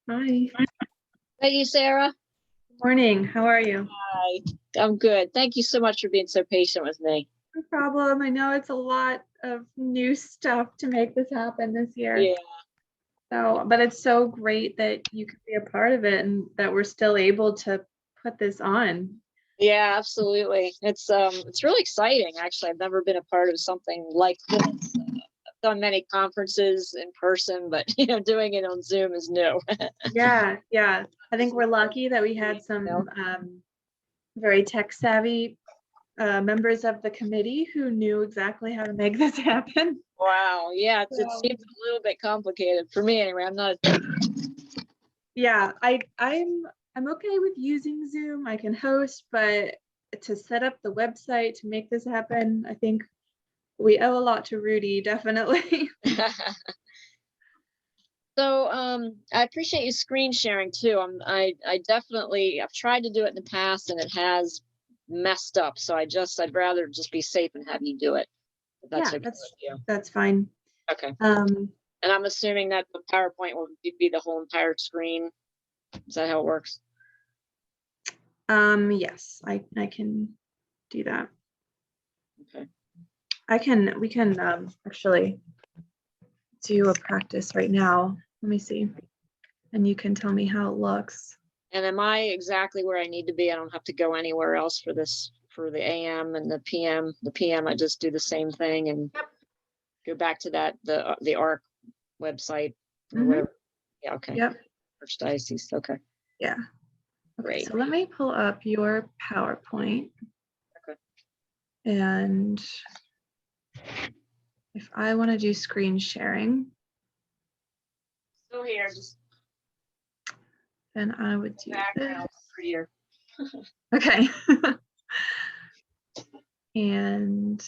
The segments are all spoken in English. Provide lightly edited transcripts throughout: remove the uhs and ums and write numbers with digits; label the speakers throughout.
Speaker 1: Hi.
Speaker 2: Hey, you, Sarah.
Speaker 1: Morning. How are you?
Speaker 2: Hi. I'm good. Thank you so much for being so patient with me.
Speaker 1: No problem. I know it's a lot of new stuff to make this happen this year.
Speaker 2: Yeah.
Speaker 1: So, but it's so great that you could be a part of it and that we're still able to put this on.
Speaker 2: Yeah, absolutely. It's really exciting. Actually, I've never been a part of something like this. I've done many conferences in person, but doing it on Zoom is new.
Speaker 1: Yeah. I think we're lucky that we had some very tech savvy members of the committee who knew exactly how to make this happen.
Speaker 2: Wow. Yeah, it seems a little bit complicated for me anyway. I'm not.
Speaker 1: Yeah, I'm okay with using Zoom. I can host, but to set up the website to make this happen, I think we owe a lot to Rudy, definitely.
Speaker 2: So I appreciate you screen sharing too. I've tried to do it in the past and it has messed up. So I'd rather just be safe and have you do it. If that's
Speaker 1: Yeah,
Speaker 2: okay with you.
Speaker 1: that's fine.
Speaker 2: Okay. And I'm assuming that the PowerPoint will be the whole entire screen. Is that how it works?
Speaker 1: Yes, I can do that.
Speaker 2: Okay.
Speaker 1: We can actually do a practice right now. Let me see. And you can tell me how it looks.
Speaker 2: And am I exactly where I need to be? I don't have to go anywhere else for this, for the AM and the PM. The PM, I just do the same thing and go back to that, the ARC website or whatever. Yeah, okay.
Speaker 1: Yep.
Speaker 2: Archdiocese, okay.
Speaker 1: Yeah. Okay,
Speaker 2: Great.
Speaker 1: so let me pull up your PowerPoint.
Speaker 2: Okay.
Speaker 1: And if I want to do screen sharing,
Speaker 2: Still here, just
Speaker 1: then I would do
Speaker 2: background
Speaker 1: this.
Speaker 2: prettier.
Speaker 1: Okay. And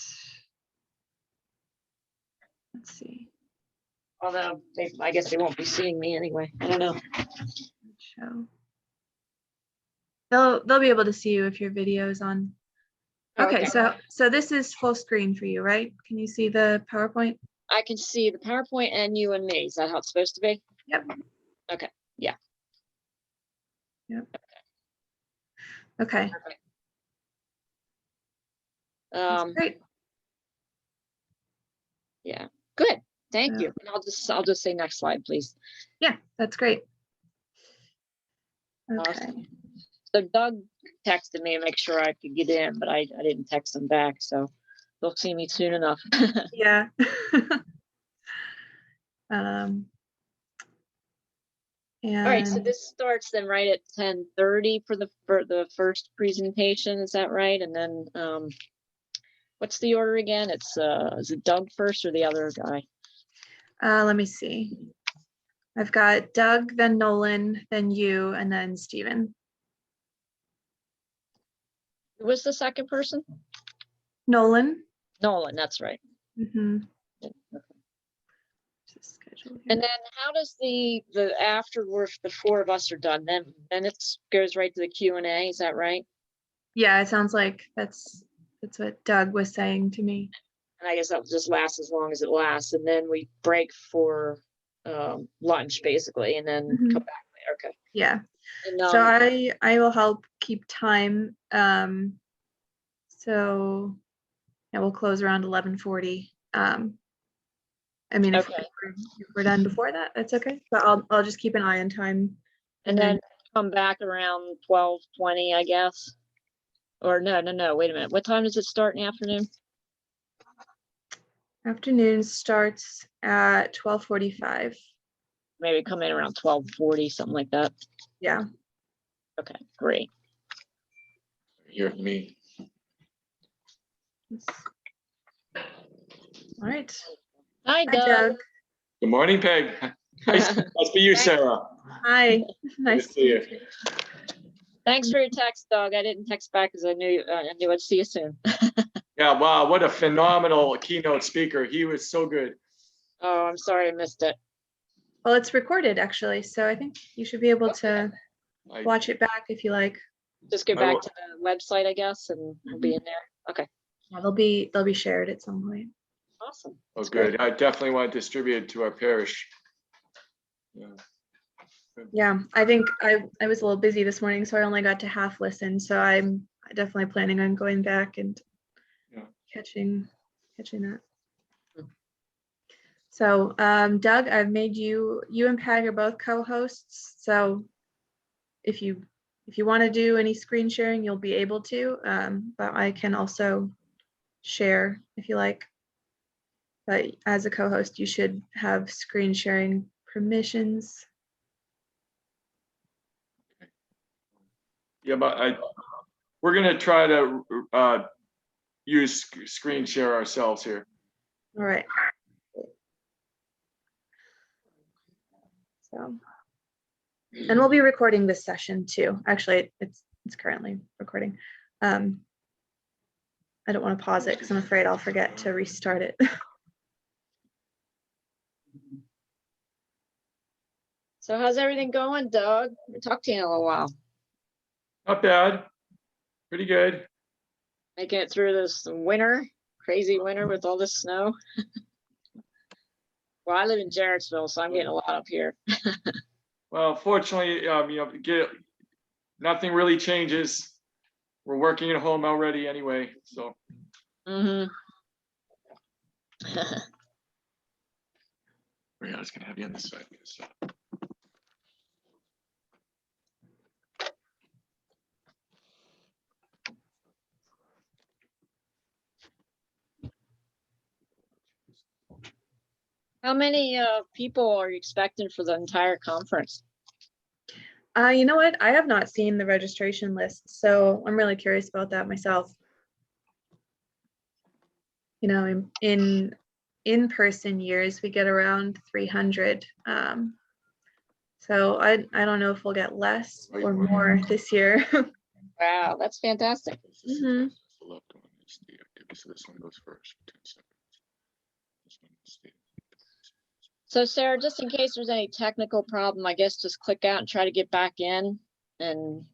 Speaker 1: let's see.
Speaker 2: Although I guess they won't be seeing me anyway. I don't know.
Speaker 1: Show. They'll be able to see you if your video is on. Okay, so this is full screen for you, right? Can you see the PowerPoint?
Speaker 2: I can see the PowerPoint and you and me. Is that how it's supposed to be?
Speaker 1: Yep.
Speaker 2: Okay. Yeah.
Speaker 1: Yep. Okay.
Speaker 2: Perfect.
Speaker 1: That's great.
Speaker 2: Yeah. Good. Thank you. And I'll just say next slide, please.
Speaker 1: Yeah, that's great. Okay.
Speaker 2: Awesome. So Doug texted me to make sure I could get in, but I didn't text him back. So they'll see me soon enough.
Speaker 1: Yeah.
Speaker 2: All right, so
Speaker 1: And
Speaker 2: this starts then right at 10:30 for the first presentation. Is that right? And then what's the order again? It's is it Doug first or the other guy?
Speaker 1: let me see. I've got Doug, then Nolan, then you, and then Steven.
Speaker 2: Who was the second person?
Speaker 1: Nolan.
Speaker 2: Nolan, that's right.
Speaker 1: Mm-hmm.
Speaker 2: And then how does the after the four of us are done, then it goes right to the Q&A, is that right?
Speaker 1: Yeah, it sounds like that's what Doug was saying to me.
Speaker 2: And I guess that will just last as long as it lasts, and then we break for lunch basically, and then come back later. Okay.
Speaker 1: Yeah.
Speaker 2: And,
Speaker 1: So I will help keep time. So yeah, we'll close around 11:40. I mean, if we're done before that, that's okay. But I'll just keep an eye on time.
Speaker 2: And then come back around 12:20, I guess. Or no, wait a minute. What time does it start in the afternoon?
Speaker 1: Afternoon starts at 12:45.
Speaker 2: Maybe come in around 12:40, something like that.
Speaker 1: Yeah.
Speaker 2: Okay, great.
Speaker 3: Hear me.
Speaker 1: All right.
Speaker 2: Hi,
Speaker 1: Hi,
Speaker 2: Doug.
Speaker 1: Doug.
Speaker 3: Good morning, Peg. Nice to be you, Sarah.
Speaker 1: Hi. Nice to see you.
Speaker 2: Thanks for your text, Doug. I didn't text back because I knew I'd see you soon.
Speaker 3: Yeah, wow, what a phenomenal keynote speaker. He was so good.
Speaker 2: Oh, I'm sorry I missed it.
Speaker 1: Well, it's recorded actually, so I think you should be able to watch it back if you like.
Speaker 2: Just go back to the website, I guess, and we'll be in there. Okay.
Speaker 1: Yeah, they'll be shared at some point.
Speaker 2: Awesome.
Speaker 3: Oh, good. I definitely want to distribute it to our parish. Yeah.
Speaker 1: Yeah, I think I was a little busy this morning, so I only got to half listen. So I'm definitely planning on going back and catching that. So Doug, I've made you and Peg are both co-hosts. So if you want to do any screen sharing, you'll be able to. But I can also share if you like. But as a co-host, you should have screen sharing permissions.
Speaker 3: Yeah, but we're gonna try to use screen share ourselves here.
Speaker 1: All right. So, and we'll be recording this session too. Actually, it's currently recording. I don't want to pause it because I'm afraid I'll forget to restart it.
Speaker 2: So how's everything going, Doug? I talked to you in a little while.
Speaker 3: Not bad. Pretty good.
Speaker 2: Making it through this winter, crazy winter with all this snow. Well, I live in Jarrettsville, so I'm getting a lot up here.
Speaker 3: Well, fortunately, nothing really changes. We're working at home already anyway, so.
Speaker 2: Mm-hmm.
Speaker 3: I was gonna have you on this side.
Speaker 2: How many people are you expecting for the entire conference?
Speaker 1: You know what? I have not seen the registration list, so I'm really curious about that myself. You know, in-person years, we get around 300. So I don't know if we'll get less or more this year.
Speaker 2: Wow, that's fantastic.
Speaker 1: Mm-hmm.
Speaker 3: So this one goes first.
Speaker 2: So Sarah, just in case there's any technical problem, I guess just click out and try to get back in, and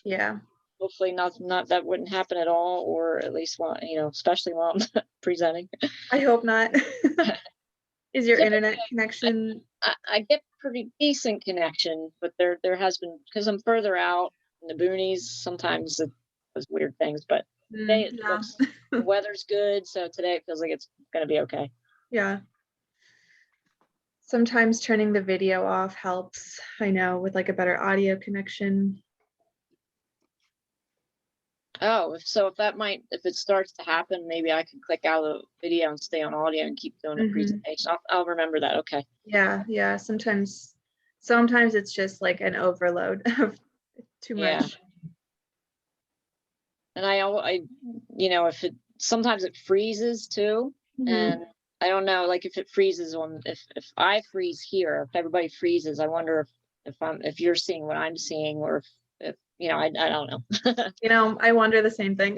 Speaker 1: Yeah.
Speaker 2: hopefully not that wouldn't happen at all, or at least while, especially while I'm presenting.
Speaker 1: I hope not. Is your internet connection?
Speaker 2: I get pretty decent connection, but there has been, because I'm further out in the boonies, sometimes it does weird things, but today it looks, the weather's good, so today it feels like it's gonna be okay.
Speaker 1: Yeah. Sometimes turning the video off helps, I know, with like a better audio connection.
Speaker 2: Oh, if it starts to happen, maybe I can click out of the video and stay on audio and keep doing the
Speaker 1: Mhm.
Speaker 2: presentation. I'll remember that. Okay.
Speaker 1: Yeah, sometimes it's just like an overload of too
Speaker 2: Yeah.
Speaker 1: much.
Speaker 2: And if sometimes it freezes too.
Speaker 1: Mhm.
Speaker 2: And I don't know, like if it freezes if I freeze here, if everybody freezes, I wonder if you're seeing what I'm seeing, or if I don't know.
Speaker 1: I wonder the same thing.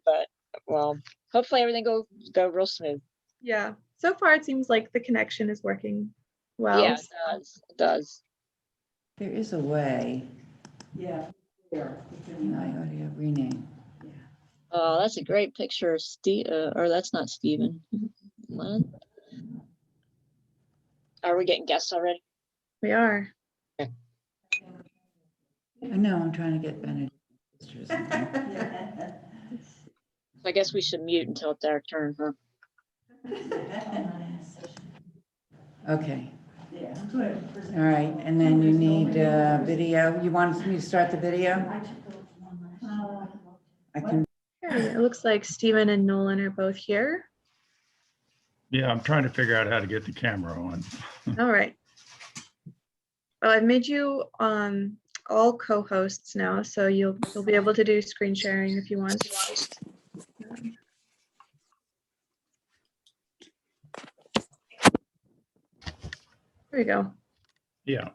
Speaker 2: But well, hopefully everything go real smooth.
Speaker 1: Yeah, so far it seems like the connection is working well.
Speaker 2: Yeah, it does. It does.
Speaker 4: There is a way. Yeah. Audio rename.
Speaker 2: Oh, that's a great picture of Steve, or that's not Steven. What? Are we getting guests already?
Speaker 1: We are.
Speaker 4: I know, I'm trying to get Benedict pictures.
Speaker 2: I guess we should mute until it's our turn, huh?
Speaker 4: Okay. All right, and then you need video. You want me to start the video? I can.
Speaker 1: Okay, it looks like Stephen and Nolan are both here.
Speaker 5: Yeah, I'm trying to figure out how to get the camera on.
Speaker 1: All right. Well, I've made you all co-hosts now, so you'll be able to do screen sharing if you want. There we go.
Speaker 5: Yeah.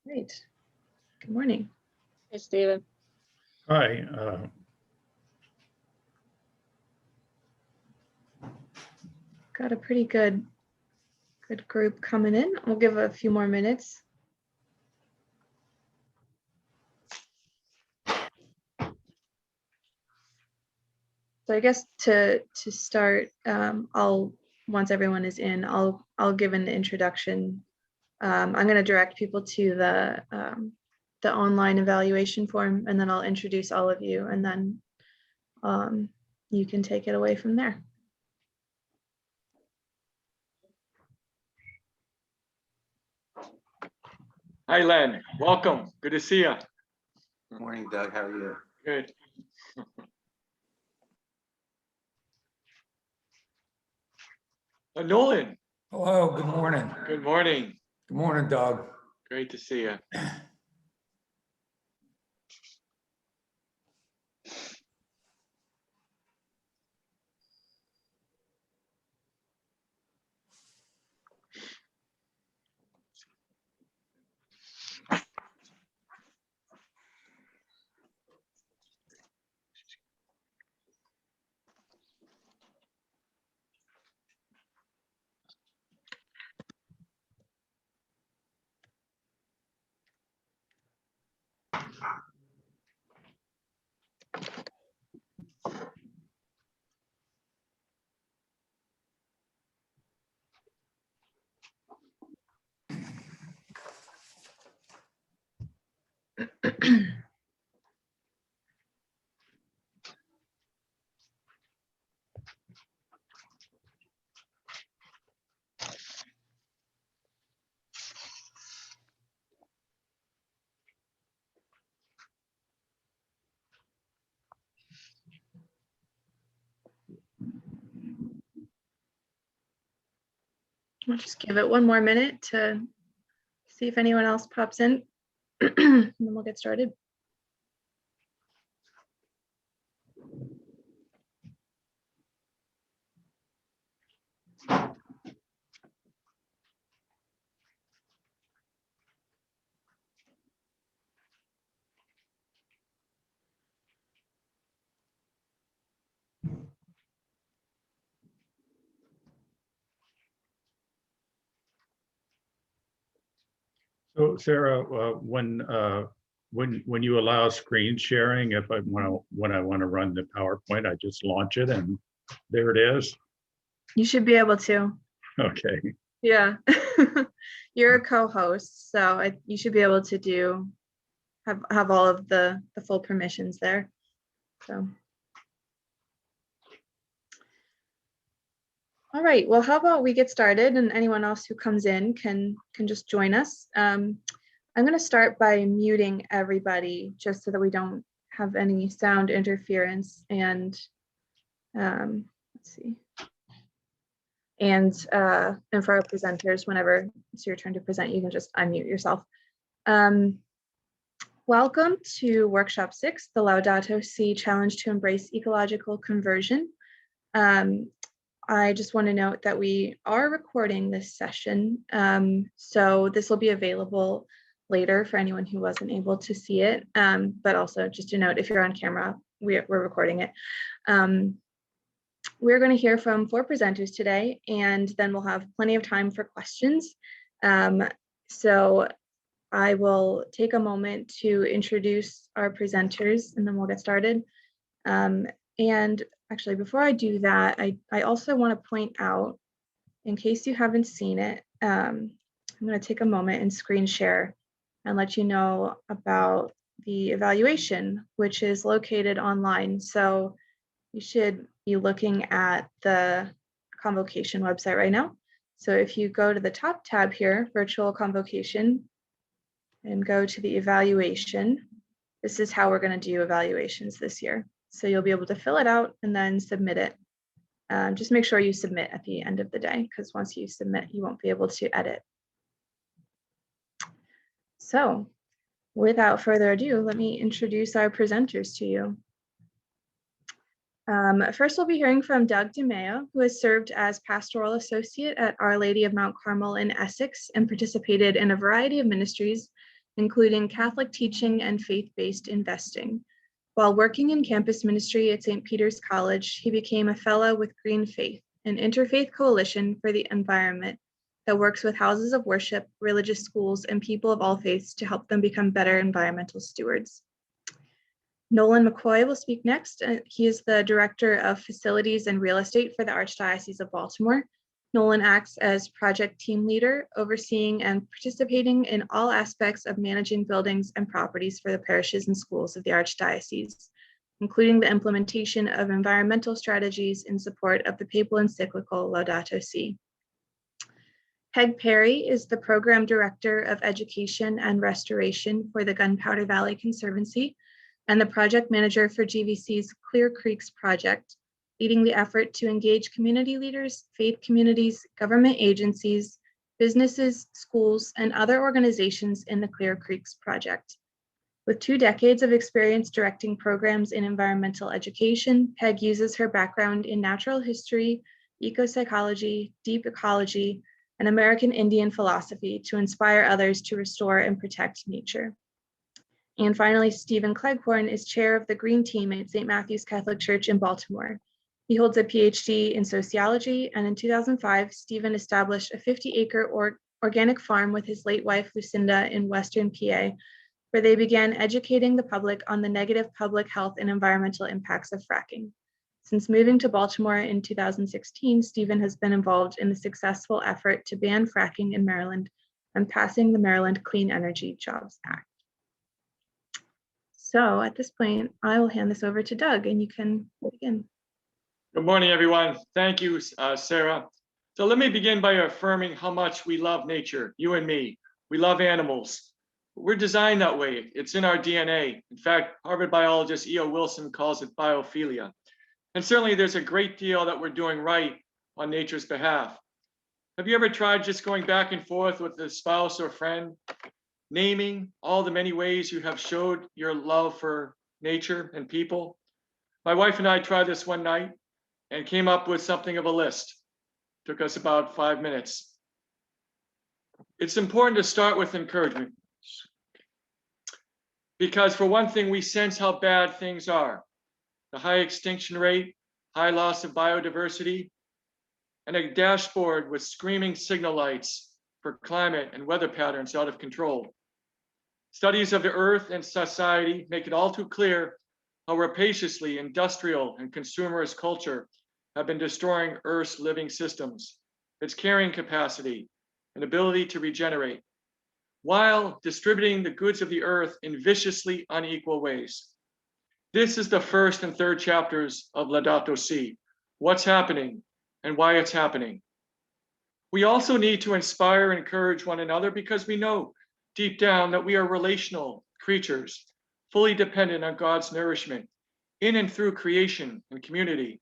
Speaker 1: Great. Good morning.
Speaker 2: Hey, Steven.
Speaker 5: Hi.
Speaker 1: Got a pretty good group coming in. We'll give a few more minutes. So I guess to start, once everyone is in, I'll give an introduction. I'm going to direct people to the online evaluation form, and then I'll introduce all of you, and then you can take it away from there.
Speaker 3: Hi, Len. Welcome. Good to see you.
Speaker 6: Good morning, Doug. How are you?
Speaker 3: Good. Nolan,
Speaker 7: Hello, good morning.
Speaker 3: good morning.
Speaker 7: Good morning, Doug.
Speaker 3: Great to see you.
Speaker 1: We'll just give it one more minute to see if anyone else pops in, and then we'll get started.
Speaker 5: So Sarah, when you allow screen sharing, if when I want to run the PowerPoint, I just launch it and there it is.
Speaker 1: You should be able to.
Speaker 5: Okay.
Speaker 1: Yeah. You're a co-host, so you should be able to have all of the full permissions there. So All right, well, how about we get started and anyone else who comes in can just join us. I'm going to start by muting everybody just so that we don't have any sound interference and let's see. And for our presenters, whenever it's your turn to present, you can just unmute yourself. Welcome to Workshop 6, the Laudato Si Challenge to Embrace Ecological Conversion. I just want to note that we are recording this session, so this will be available later for anyone who wasn't able to see it, but also just to note, if you're on camera, we're recording it. We're going to hear from 4 presenters today, and then we'll have plenty of time for questions. So I will take a moment to introduce our presenters, and then we'll get started. And actually, before I do that, I also want to point out, in case you haven't seen it, I'm going to take a moment and screen share and let you know about the evaluation, which is located online. So you should be looking at the convocation website right now. So if you go to the top tab here, virtual convocation, and go to the evaluation, this is how we're going to do evaluations this year. So you'll be able to fill it out and then submit it. Just make sure you submit at the end of the day, because once you submit, you won't be able to edit. So without further ado, let me introduce our presenters to you. First, we'll be hearing from Doug DeMeo, who has served as Pastoral Associate at Our Lady of Mount Carmel in Essex and participated in a variety of ministries, including Catholic teaching and faith-based investing. While working in campus ministry at St. Peter's College, he became a fellow with Green Faith, an interfaith coalition for the environment that works with houses of worship, religious schools, and people of all faiths to help them become better environmental stewards. Nolan McCoy will speak next. He is the Director of Facilities and Real Estate for the Archdiocese of Baltimore. Nolan acts as project team leader, overseeing and participating in all aspects of managing buildings and properties for the parishes and schools of the Archdiocese, including the implementation of environmental strategies in support of the papal encyclical Laudato Si. Peg Perry is the Program Director of Education and Restoration for the Gunpowder Valley Conservancy and the project manager for GVC's Clear Creeks project, leading the effort to engage community leaders, faith communities, government agencies, businesses, schools, and other organizations in the Clear Creeks project. With 2 decades of experience directing programs in environmental education, Peg uses her background in natural history, ecopsychology, deep ecology, and American Indian philosophy to inspire others to restore and protect nature. And finally, Stephen Cleghorn is chair of the Green Team at St. Matthew's Catholic Church in Baltimore. He holds a PhD in sociology, and in 2005, Stephen established a 50-acre organic farm with his late wife, Lucinda, in Western PA, where they began educating the public on the negative public health and environmental impacts of fracking. Since moving to Baltimore in 2016, Stephen has been involved in the successful effort to ban fracking in Maryland and passing the Maryland Clean Energy Jobs Act. So at this point, I will hand this over to Doug, and you can begin.
Speaker 3: Good morning, everyone. Thank you, Sarah. So let me begin by affirming how much we love nature, you and me. We love animals. We're designed that way. It's in our DNA. In fact, Harvard biologist E.O. Wilson calls it biophilia. And certainly there's a great deal that we're doing right on nature's behalf. Have you ever tried just going back and forth with a spouse or friend, naming all the many ways you have showed your love for nature and people? My wife and I tried this one night and came up with something of a list. Took us about 5 minutes. It's important to start with encouragement, because for one thing, we sense how bad things are. The high extinction rate, high loss of biodiversity, and a dashboard with screaming signal lights for climate and weather patterns out of control. Studies of the earth and society make it all too clear how rapaciously industrial and consumerist culture have been destroying Earth's living systems, its carrying capacity, and ability to regenerate, while distributing the goods of the earth in viciously unequal ways. This is the first and third chapters of Laudato Si. What's happening? and why it's happening. We also need to inspire and encourage one another because we know deep down that we are relational creatures, fully dependent on God's nourishment in and through creation and community,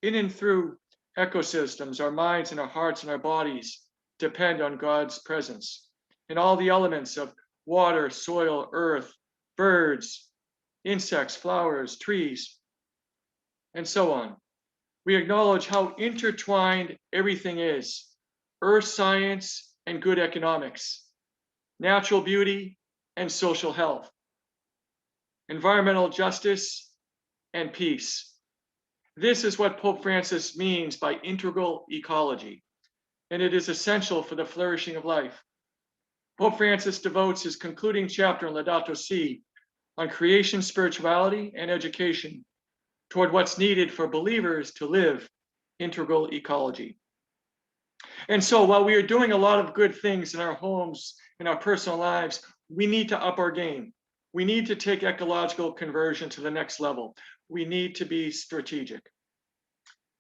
Speaker 3: in and through ecosystems. Our minds and our hearts and our bodies depend on God's presence. And all the elements of water, soil, earth, birds, insects, flowers, trees, and so on. We acknowledge how intertwined everything is: earth science and good economics, natural beauty and social health, environmental justice and peace. This is what Pope Francis means by integral ecology, and it is essential for the flourishing of life. Pope Francis devotes his concluding chapter in Laudato Si on creation, spirituality, and education toward what's needed for believers to live integral ecology. And so while we are doing a lot of good things in our homes, in our personal lives, we need to up our game. We need to take ecological conversion to the next level. We need to be strategic.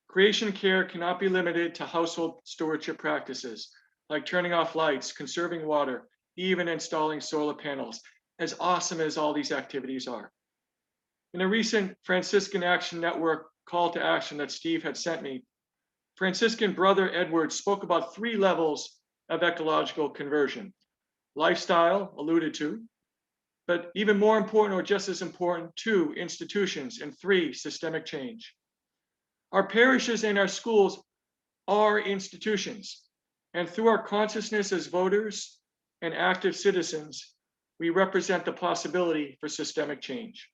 Speaker 3: Creation care cannot be limited to household stewardship practices like turning off lights, conserving water, even installing solar panels, as awesome as all these activities are. In a recent Franciscan Action Network call to action that Steve had sent me, Franciscan Brother Edward spoke about 3 levels of ecological conversion. Lifestyle, alluded to, but even more important or just as important, 2, institutions, and 3, systemic change. Our parishes and our schools are institutions, and through our consciousness as voters and active citizens, we represent the possibility for systemic change.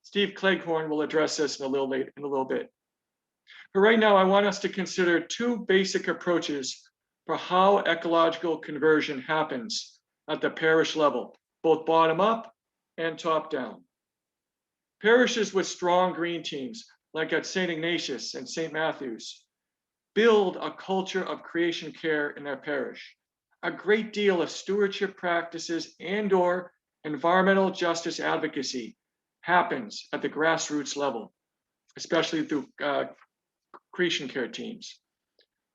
Speaker 3: Steve Cleghorn will address this in a little bit. But right now, I want us to consider 2 basic approaches for how ecological conversion happens at the parish level, both bottom up and top down. Parishes with strong green teams, like at St. Ignatius and St. Matthew's, build a culture of creation care in their parish. A great deal of stewardship practices and/or environmental justice advocacy happens at the grassroots level, especially through creation care teams.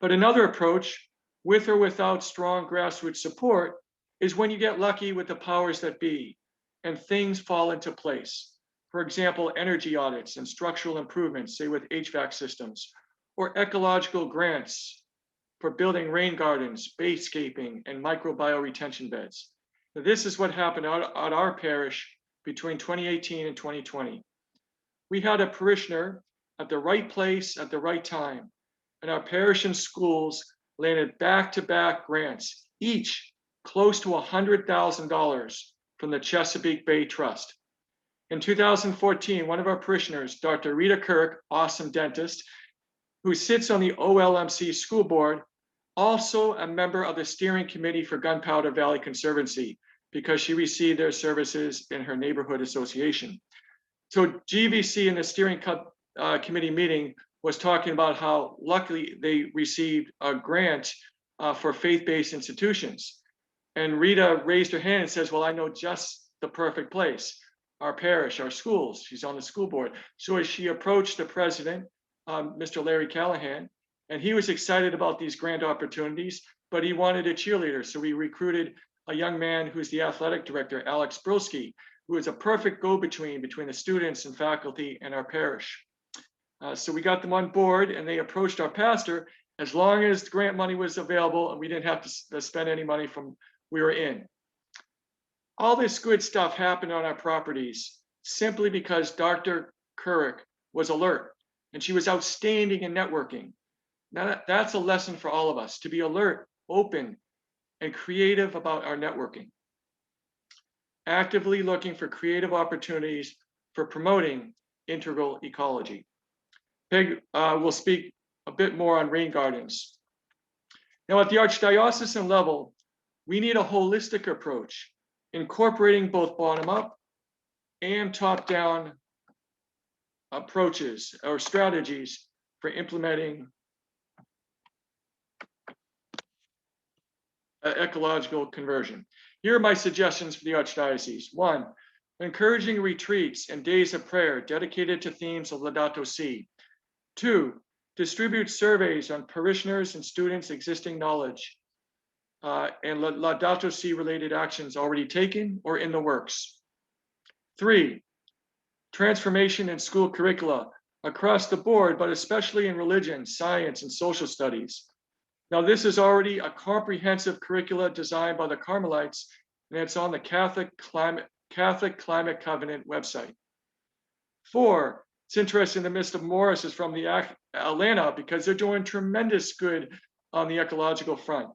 Speaker 3: But another approach, with or without strong grassroots support, is when you get lucky with the powers that be and things fall into place. For example, energy audits and structural improvements, say with HVAC systems, or ecological grants for building rain gardens, basecaping, and microbial retention beds. Now, this is what happened at our parish between 2018 and 2020. We had a parishioner at the right place at the right time, and our parish and schools landed back-to-back grants, each close to $100,000 from the Chesapeake Bay Trust. In 2014, one of our parishioners, Dr. Rita Kirk, awesome dentist, who sits on the OLMC school board, also a member of the steering committee for Gunpowder Valley Conservancy, because she received their services in her neighborhood association. So GVC in the steering committee meeting was talking about how luckily they received a grant for faith-based institutions. And Rita raised her hand and says, well, I know just the perfect place, our parish, our schools. She's on the school board. So as she approached the president, Mr. Larry Callahan, and he was excited about these grant opportunities, but he wanted a cheerleader. So we recruited a young man who's the athletic director, Alex Broski, who is a perfect go-between between the students and faculty and our parish. So we got them on board, and they approached our pastor as long as the grant money was available and we didn't have to spend any money from we were in. All this good stuff happened on our properties simply because Dr. Couric was alert, and she was outstanding in networking. Now that's a lesson for all of us, to be alert, open, and creative about our networking. Actively looking for creative opportunities for promoting integral ecology. Peg will speak a bit more on rain gardens. Now at the archdiocesan level, we need a holistic approach, incorporating both bottom-up and top-down approaches or strategies for implementing ecological conversion. Here are my suggestions for the Archdiocese. 1, encouraging retreats and days of prayer dedicated to themes of Laudato Si. 2, distribute surveys on parishioners and students' existing knowledge, and Laudato Si related actions already taken or in the works. 3, transformation in school curricula across the board, but especially in religion, science, and social studies. Now, this is already a comprehensive curricula designed by the Carmelites, and it's on the Catholic Climate Covenant website. 4, it's interesting, the Mr. Morris is from the Atlanta because they're doing tremendous good on the ecological front.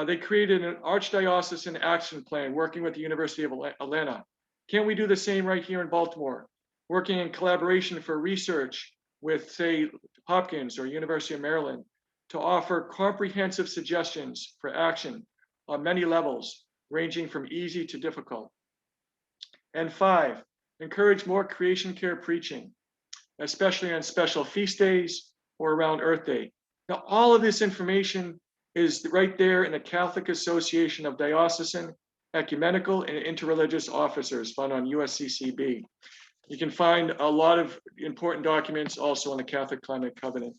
Speaker 3: They created an archdiocesan action plan working with the University of Atlanta. Can't we do the same right here in Baltimore? Working in collaboration for research with, say, Hopkins or University of Maryland to offer comprehensive suggestions for action on many levels, ranging from easy to difficult. And 5, encourage more creation care preaching, especially on special feast days or around Earth Day. Now, all of this information is right there in the Catholic Association of Diocesan, Ecumenical, and Interreligious Officers found on USCCB. You can find a lot of important documents also on the Catholic Climate Covenant.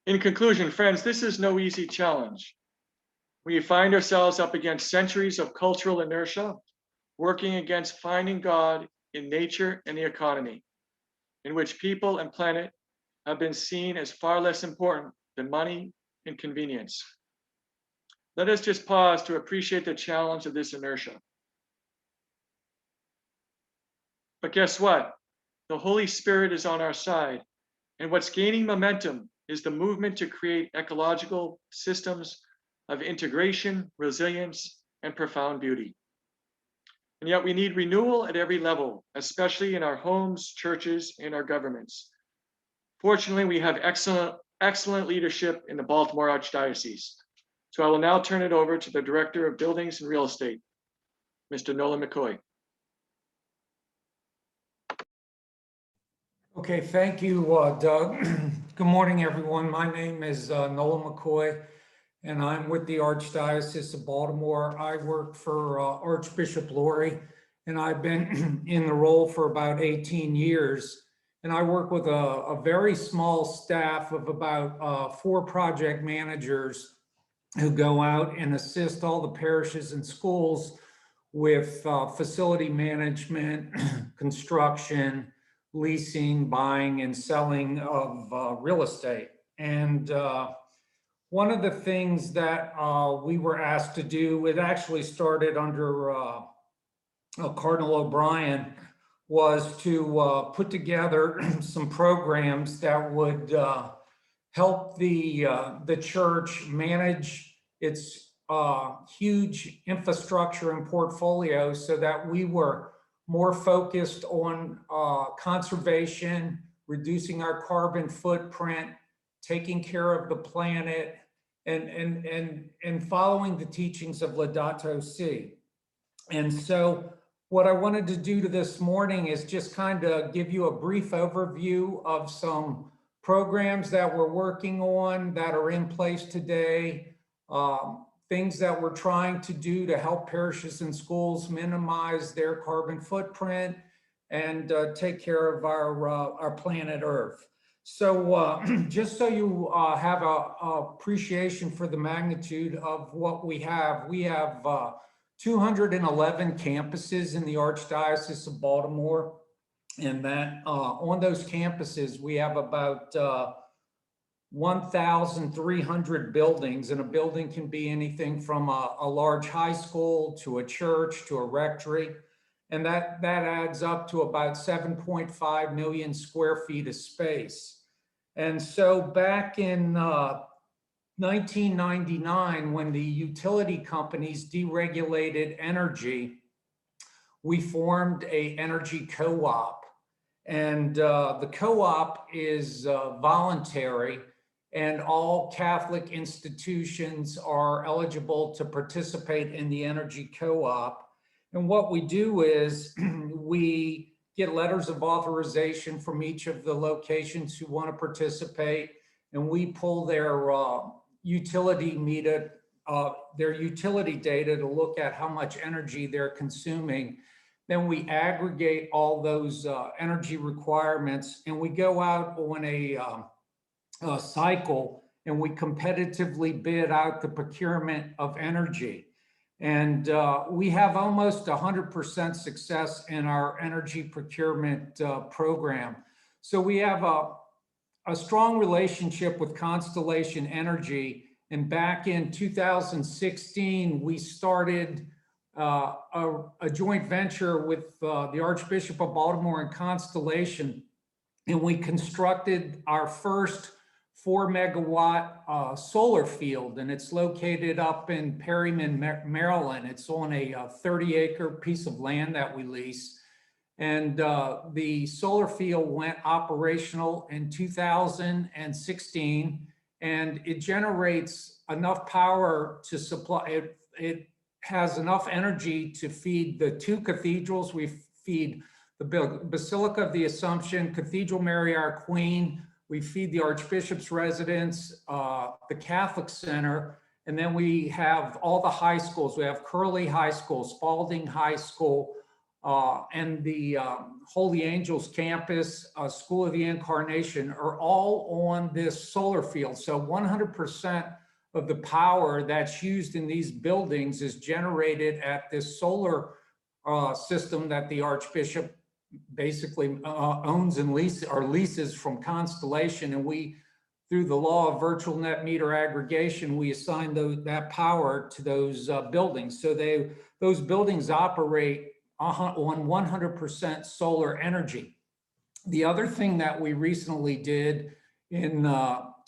Speaker 3: In conclusion, friends, this is no easy challenge. We find ourselves up against centuries of cultural inertia, working against finding God in nature and the economy, in which people and planet have been seen as far less important than money and convenience. Let us just pause to appreciate the challenge of this inertia. But guess what? The Holy Spirit is on our side, and what's gaining momentum is the movement to create ecological systems of integration, resilience, and profound beauty. And yet we need renewal at every level, especially in our homes, churches, and our governments. Fortunately, we have excellent leadership in the Baltimore Archdiocese. So I will now turn it over to the Director of Buildings and Real Estate, Mr. Nolan McCoy.
Speaker 7: Okay, thank you, Doug. Good morning, everyone. My name is Nolan McCoy, and I'm with the Archdiocese of Baltimore. I work for Archbishop Laurie, and I've been in the role for about 18 years. And I work with a very small staff of about 4 project managers who go out and assist all the parishes and schools with facility management, construction, leasing, buying, and selling of real estate. And one of the things that we were asked to do, it actually started under Cardinal O'Brien, was to put together some programs that would help the church manage its huge infrastructure and portfolio so that we were more focused on conservation, reducing our carbon footprint, taking care of the planet, and following the teachings of Laudato Si. And so what I wanted to do this morning is just kind of give you a brief overview of some programs that we're working on that are in place today, things that we're trying to do to help parishes and schools minimize their carbon footprint and take care of our planet Earth. So just so you have a appreciation for the magnitude of what we have 211 campuses in the Archdiocese of Baltimore, and that on those campuses we have about 1,300 buildings, and a building can be anything from a large high school to a church to a rectory, and that adds up to about 7.5 million square feet of space. And so back in 1999, when the utility companies deregulated energy, we formed an energy co-op, and the co-op is voluntary, and all Catholic institutions are eligible to participate in the energy co-op. And what we do is we get letters of authorization from each of the locations who want to participate, and we pull their utility data to look at how much energy they're consuming. Then we aggregate all those energy requirements, and we go out on a cycle, and we competitively bid out the procurement of energy. And we have almost 100% success in our energy procurement program. So we have a strong relationship with Constellation Energy. And back in 2016, we started a joint venture with the Archbishop of Baltimore and Constellation. And we constructed our first 4 megawatt solar field, and it's located up in Perryman, Maryland. It's on a 30-acre piece of land that we lease. And the solar field went operational in 2016, and it generates enough power to supply, it has enough energy to feed the 2 cathedrals. We feed the Basilica of the Assumption, Cathedral Mary Our Queen. We feed the Archbishop's residence, the Catholic Center, and then we have all the high schools. We have Curley High School, Spalding High School, and the Holy Angels campus, School of the Incarnation are all on this solar field. So 100% of the power that's used in these buildings is generated at this solar system that the Archbishop basically owns and leases from Constellation. And we, through the law of virtual net meter aggregation, we assign that power to those buildings. So those buildings operate on 100% solar energy. The other thing that we recently did in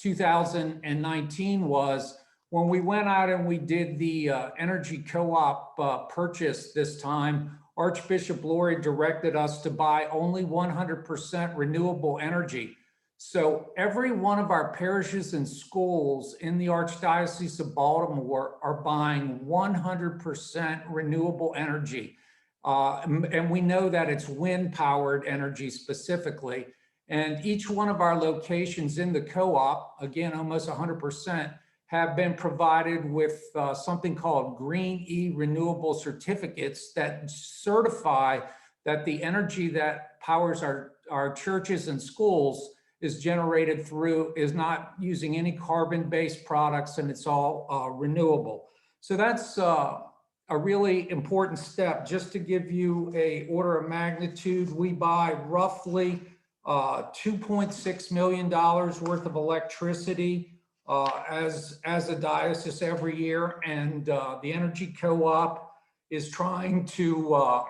Speaker 7: 2019 was when we went out and we did the energy co-op purchase this time, Archbishop Laurie directed us to buy only 100% renewable energy. So every one of our parishes and schools in the Archdiocese of Baltimore are buying 100% renewable energy. And we know that it's wind-powered energy specifically. And each one of our locations in the co-op, again, almost 100%, have been provided with something called Green E renewable certificates that certify that the energy that powers our churches and schools is generated is not using any carbon-based products, and it's all renewable. So that's a really important step. Just to give you a order of magnitude, we buy roughly $2.6 million worth of electricity as a diocese every year, and the energy co-op is trying to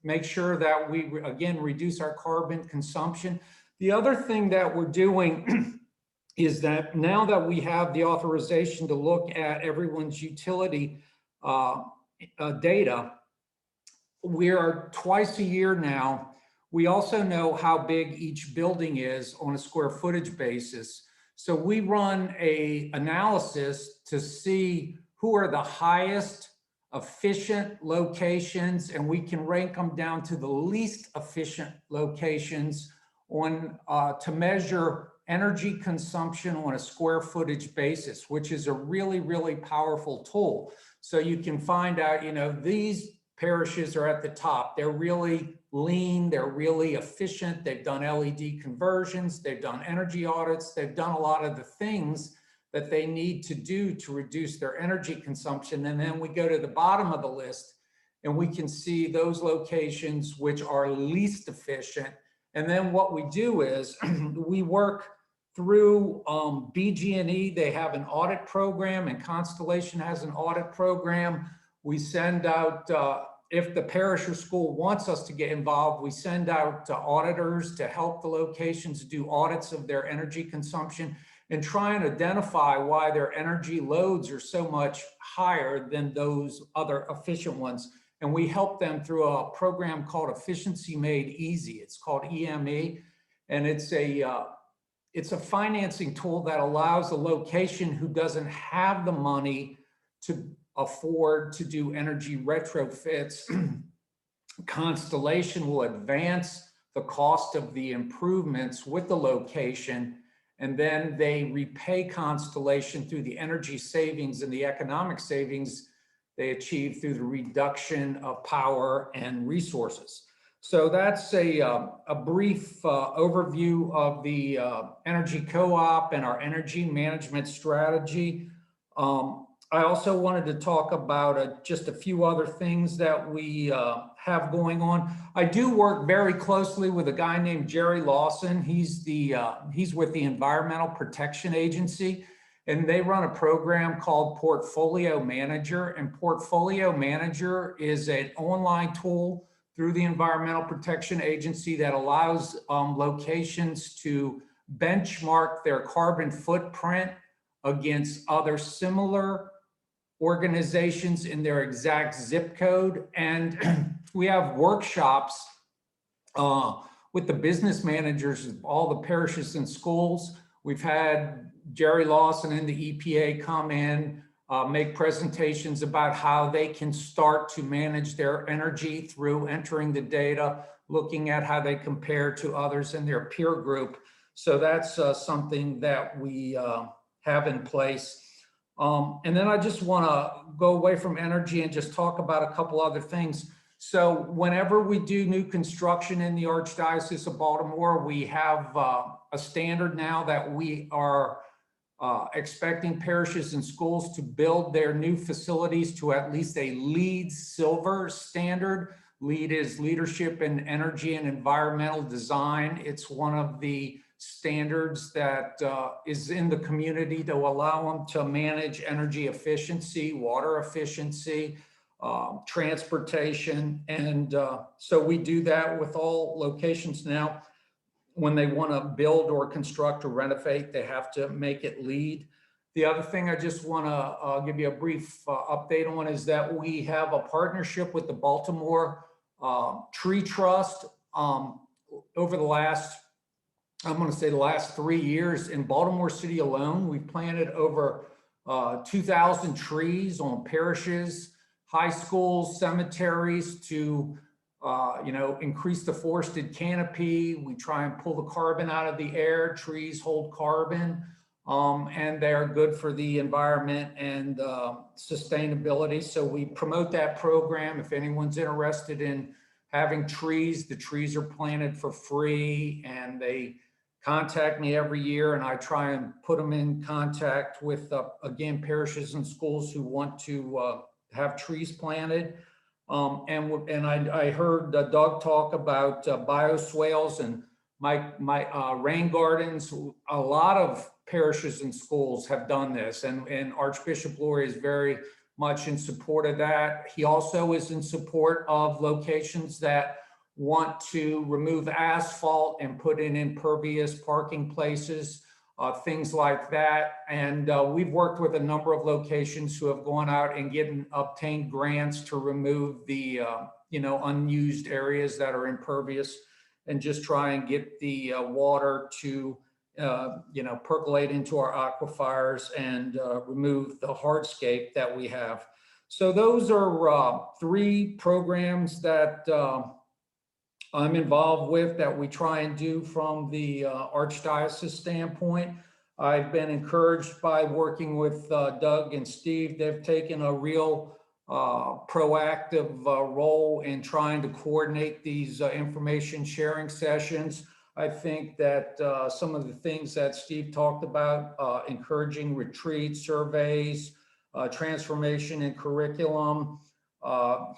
Speaker 7: make sure that we again reduce our carbon consumption. The other thing that we're doing is that now that we have the authorization to look at everyone's utility data, we are twice a year now. We also know how big each building is on a square footage basis. So we run an analysis to see who are the highest efficient locations, and we can rank them down to the least efficient locations to measure energy consumption on a square footage basis, which is a really, really powerful tool. So you can find out, these parishes are at the top. They're really lean, they're really efficient. They've done LED conversions, they've done energy audits, they've done a lot of the things that they need to do to reduce their energy consumption. And then we go to the bottom of the list and we can see those locations which are least efficient. And then what we do is we work through BG&E. They have an audit program, and Constellation has an audit program. We send out, if the parish or school wants us to get involved, we send out auditors to help the locations do audits of their energy consumption and try and identify why their energy loads are so much higher than those other efficient ones. And we help them through a program called Efficiency Made Easy. It's called EME, and it's a financing tool that allows a location who doesn't have the money to afford to do energy retrofits. Constellation will advance the cost of the improvements with the location, and then they repay Constellation through the energy savings and the economic savings they achieve through the reduction of power and resources. So that's a brief overview of the energy co-op and our energy management strategy. I also wanted to talk about just a few other things that we have going on. I do work very closely with a guy named Jerry Lawson. He's with the Environmental Protection Agency, and they run a program called Portfolio Manager. And Portfolio Manager is an online tool through the Environmental Protection Agency that allows locations to benchmark their carbon footprint against other similar organizations in their exact zip code. And we have workshops with the business managers of all the parishes and schools. We've had Jerry Lawson and the EPA come in, make presentations about how they can start to manage their energy through entering the data, looking at how they compare to others in their peer group. So that's something that we have in place. And then I just want to go away from energy and just talk about a couple other things. So whenever we do new construction in the Archdiocese of Baltimore, we have a standard now that we are expecting parishes and schools to build their new facilities to at least a LEED Silver standard. LEED is Leadership in Energy and Environmental Design. It's one of the standards that is in the community to allow them to manage energy efficiency, water efficiency, transportation. And so we do that with all locations now. When they want to build or construct or renovate, they have to make it LEED. The other thing I just want to give you a brief update on is that we have a partnership with the Baltimore Tree Trust. Over the last, I'm going to say the last 3 years in Baltimore City alone, we've planted over 2,000 trees on parishes, high schools, cemeteries to increase the forested canopy. We try and pull the carbon out of the air. Trees hold carbon, and they are good for the environment and sustainability. So we promote that program. If anyone's interested in having trees, the trees are planted for free, and they contact me every year, and I try and put them in contact with, again, parishes and schools who want to have trees planted. And I heard Doug talk about bioswales and my rain gardens. A lot of parishes and schools have done this, and Archbishop Lurie is very much in support of that. He also is in support of locations that want to remove asphalt and put in impervious parking places, things like that. And we've worked with a number of locations who have gone out and obtained grants to remove the unused areas that are impervious, and just try and get the water to percolate into our aquifers and remove the hardscape that we have. So those are 3 programs that I'm involved with that we try and do from the Archdiocese standpoint. I've been encouraged by working with Doug and Steve. They've taken a real proactive role in trying to coordinate these information sharing sessions. I think that some of the things that Steve talked about, encouraging retreats, surveys, transformation in curriculum.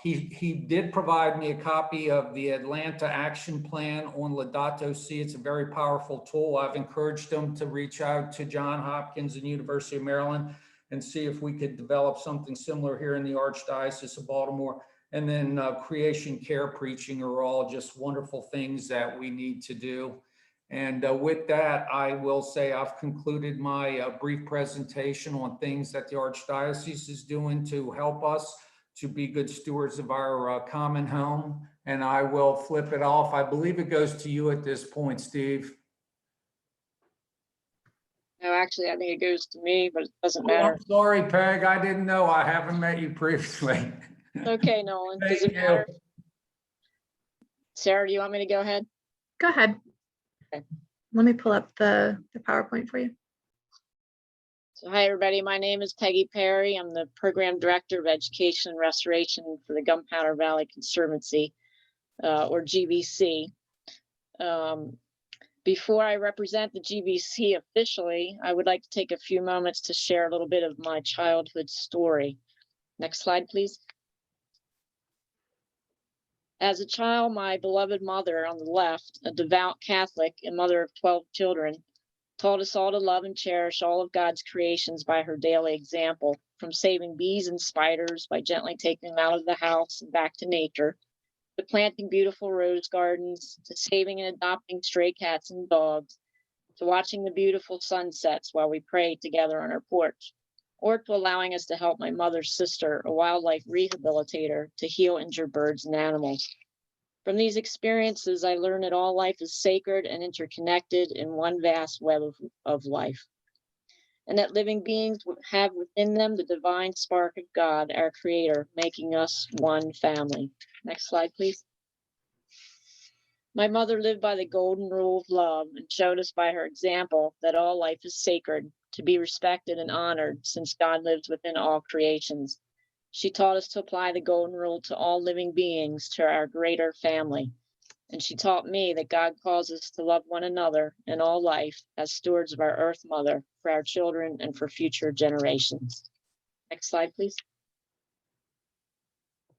Speaker 7: He did provide me a copy of the Atlanta Action Plan on Laudato Si. It's a very powerful tool. I've encouraged him to reach out to Johns Hopkins and University of Maryland and see if we could develop something similar here in the Archdiocese of Baltimore. And then creation care preaching are all just wonderful things that we need to do. And with that, I will say I've concluded my brief presentation on things that the Archdiocese is doing to help us to be good stewards of our common home. And I will flip it off. I believe it goes to you at this point, Steve.
Speaker 2: No, actually, I think it goes to me, but it doesn't
Speaker 7: Oh,
Speaker 2: matter.
Speaker 7: I'm sorry, Peg. I didn't know. I haven't met you previously.
Speaker 2: Okay, Nolan, does
Speaker 7: Thank
Speaker 2: it matter?
Speaker 7: you.
Speaker 2: Sarah, do you want me to go ahead?
Speaker 1: Go ahead.
Speaker 2: Okay.
Speaker 1: Let me pull up the PowerPoint for you.
Speaker 2: So hi, everybody. My name is Peggy Perry. I'm the Program Director of Education and Restoration for the Gunpowder Valley Conservancy, or GVC. Before I represent the GVC officially, I would like to take a few moments to share a little bit of my childhood story. Next slide, please. As a child, my beloved mother on the left, a devout Catholic and mother of 12 children, taught us all to love and cherish all of God's creations by her daily example, from saving bees and spiders by gently taking them out of the house and back to nature, to planting beautiful rose gardens, to saving and adopting stray cats and dogs, to watching the beautiful sunsets while we prayed together on our porch, or to allowing us to help my mother's sister, a wildlife rehabilitator, to heal injured birds and animals. From these experiences, I learned that all life is sacred and interconnected in one vast web of life, and that living beings have within them the divine spark of God, our Creator, making us one family. Next slide, please. My mother lived by the golden rule of love and showed us by her example that all life is sacred, to be respected and honored, since God lives within all creations. She taught us to apply the golden rule to all living beings, to our greater family. And she taught me that God calls us to love one another and all life as stewards of our Earth Mother, for our children and for future generations. Next slide, please.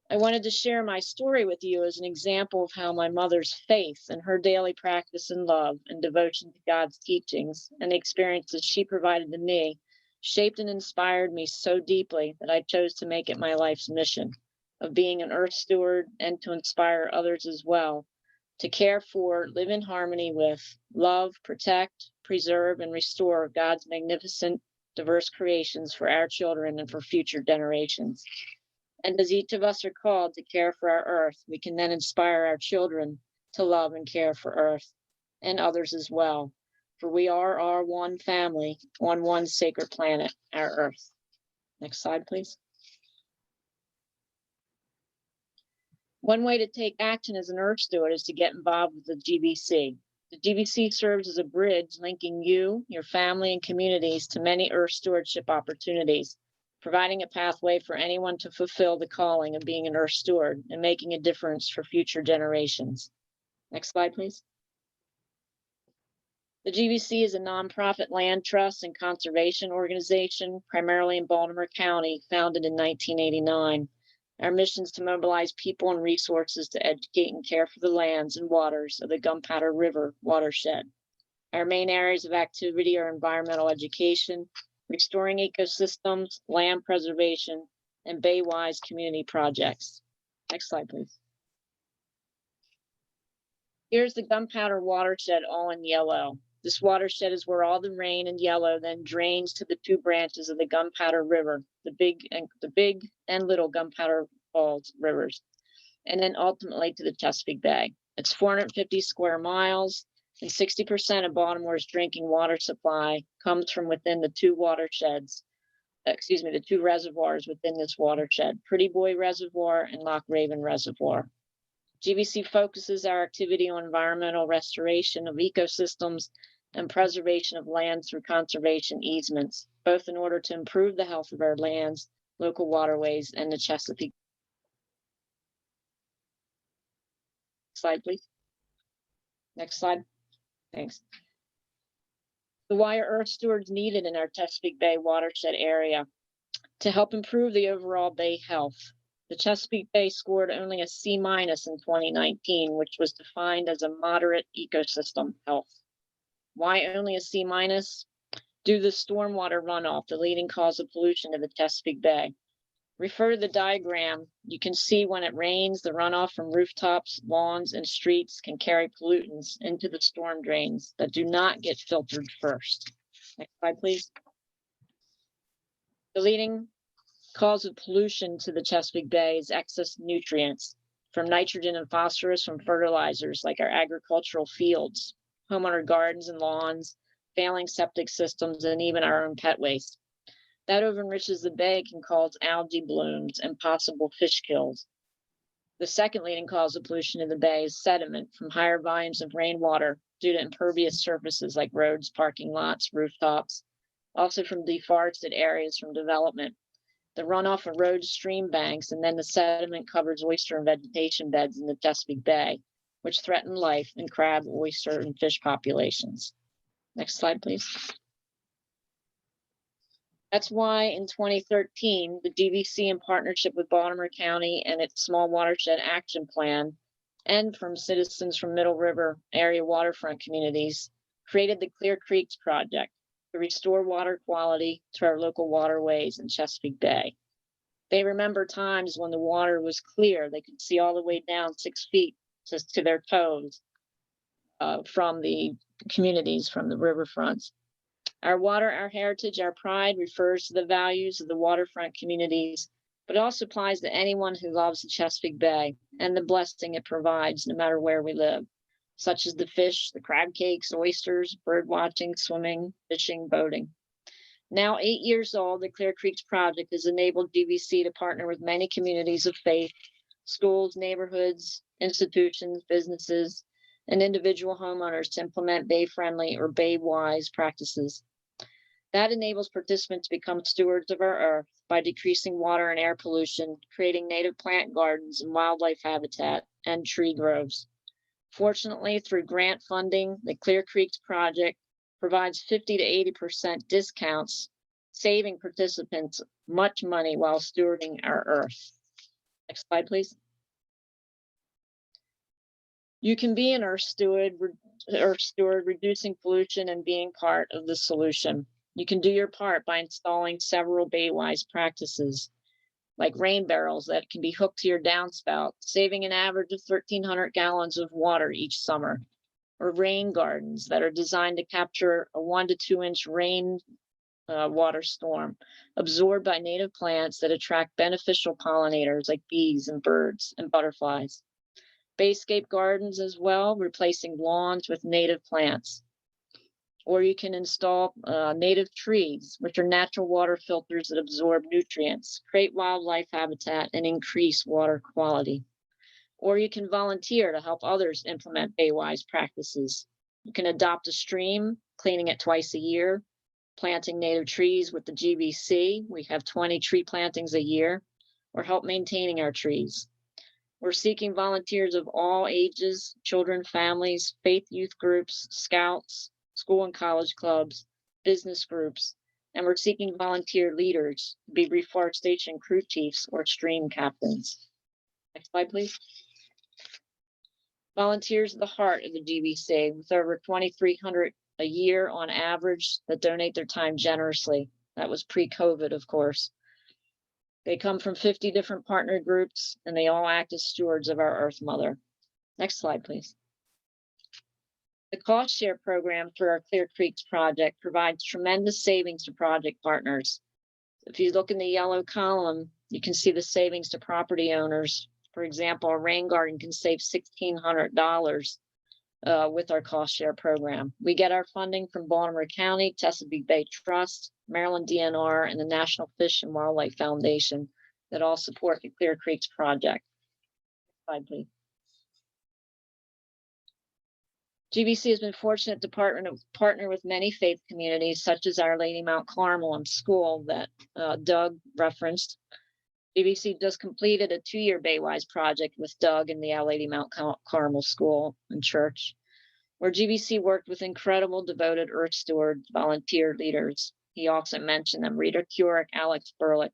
Speaker 2: I wanted to share my story with you as an example of how my mother's faith and her daily practice in love and devotion to God's teachings and the experiences she provided to me shaped and inspired me so deeply that I chose to make it my life's mission of being an earth steward, and to inspire others as well, to care for, live in harmony with, love, protect, preserve, and restore God's magnificent, diverse creations for our children and for future generations. And as each of us are called to care for our earth, we can then inspire our children to love and care for earth and others as well. For we are our one family on one sacred planet, our earth. Next slide, please. One way to take action as an earth steward is to get involved with the GVC. The GVC serves as a bridge linking you, your family, and communities to many earth stewardship opportunities, providing a pathway for anyone to fulfill the calling of being an earth steward and making a difference for future generations. Next slide, please. The GVC is a nonprofit land trust and conservation organization, primarily in Baltimore County, founded in 1989. Our mission is to mobilize people and resources to educate and care for the lands and waters of the Gunpowder River watershed. Our main areas of activity are environmental education, restoring ecosystems, land preservation, and bay-wise community projects. Next slide, please. Here's the Gunpowder watershed, all in yellow. This watershed is where all the rain in yellow then drains to the two branches of the Gunpowder River, the big and little Gunpowder Falls rivers, and then ultimately to the Chesapeake Bay. It's 450 square miles, and 60% of Baltimore's drinking water supply comes from within the two watersheds, the two reservoirs within this watershed, Pretty Boy Reservoir and Loch Raven Reservoir. GVC focuses our activity on environmental restoration of ecosystems and preservation of lands through conservation easements, both in order to improve the health of our lands, local waterways, and the Chesapeake. Slide, please. Next slide. Thanks. So why are earth stewards needed in our Chesapeake Bay watershed area? To help improve the overall bay health. The Chesapeake Bay scored only a C- in 2019, which was defined as a moderate ecosystem health. Why only a C-? Due to the stormwater runoff, the leading cause of pollution in the Chesapeake Bay. Refer to the diagram. You can see when it rains, the runoff from rooftops, lawns, and streets can carry pollutants into the storm drains that do not get filtered first. Next slide, please. The leading cause of pollution to the Chesapeake Bay is excess nutrients from nitrogen and phosphorus from fertilizers like our agricultural fields, homeowner gardens and lawns, failing septic systems, and even our own pet waste. That over-enriches the bay can cause algae blooms and possible fish kills. The second leading cause of pollution in the bay is sediment from higher volumes of rainwater due to impervious surfaces like roads, parking lots, rooftops, also from deforested areas from development, the runoff erodes stream banks, and then the sediment covers oyster and vegetation beds in the Chesapeake Bay, which threaten life in crab, oyster, and fish populations. Next slide, please. That's why in 2013, the DVC, in partnership with Baltimore County and its Small Watershed Action Plan, and from citizens from Middle River area waterfront communities, created the Clear Creeks Project to restore water quality to our local waterways in Chesapeake Bay. They remember times when the water was clear. They could see all the way down 6 feet to their toes from the communities, from the riverfronts. Our water, our heritage, our pride refers to the values of the waterfront communities, but it also applies to anyone who loves the Chesapeake Bay and the blessing it provides no matter where we live, such as the fish, the crab cakes, oysters, bird watching, swimming, fishing, boating. Now 8 years old, the Clear Creeks Project has enabled DVC to partner with many communities of faith, schools, neighborhoods, institutions, businesses, and individual homeowners to implement bay-friendly or bay-wise practices. That enables participants to become stewards of our earth by decreasing water and air pollution, creating native plant gardens and wildlife habitat, and tree groves. Fortunately, through grant funding, the Clear Creeks Project provides 50 to 80% discounts, saving participants much money while stewarding our earth. Next slide, please. You can be an earth steward, reducing pollution and being part of the solution. You can do your part by installing several bay-wise practices, like rain barrels that can be hooked to your downspout, saving an average of 1,300 gallons of water each summer, or rain gardens that are designed to capture a 1 to 2 inch rain water storm absorbed by native plants that attract beneficial pollinators like bees and birds and butterflies. Bayscape gardens as well, replacing lawns with native plants. Or you can install native trees, which are natural water filters that absorb nutrients, create wildlife habitat, and increase water quality. Or you can volunteer to help others implement bay-wise practices. You can adopt a stream, cleaning it twice a year, planting native trees with the GVC. We have 20 tree plantings a year, or help maintaining our trees. We're seeking volunteers of all ages, children, families, faith youth groups, scouts, school and college clubs, business groups, and we're seeking volunteer leaders to be reforestation crew chiefs or stream captains. Next slide, please. Volunteers are the heart of the DVC, with over 2,300 a year on average that donate their time generously. That was pre-COVID, of course. They come from 50 different partner groups, and they all act as stewards of our Earth Mother. Next slide, please. The cost share program for our Clear Creeks project provides tremendous savings to project partners. If you look in the yellow column, you can see the savings to property owners. For example, a rain garden can save $1,600 with our cost share program. We get our funding from Baltimore County, Chesapeake Bay Trust, Maryland DNR, and the National Fish and Wildlife Foundation that all support the Clear Creeks project. Slide, please. GVC has been fortunate to partner with many faith communities, such as Our Lady Mount Carmel and school that Doug referenced. GVC just completed a 2-year Baywise project with Doug in the Our Lady Mount Carmel School and Church, where GVC worked with incredible devoted Earth Steward volunteer leaders. He also mentioned them: Rita Keurig, Alex Burlick,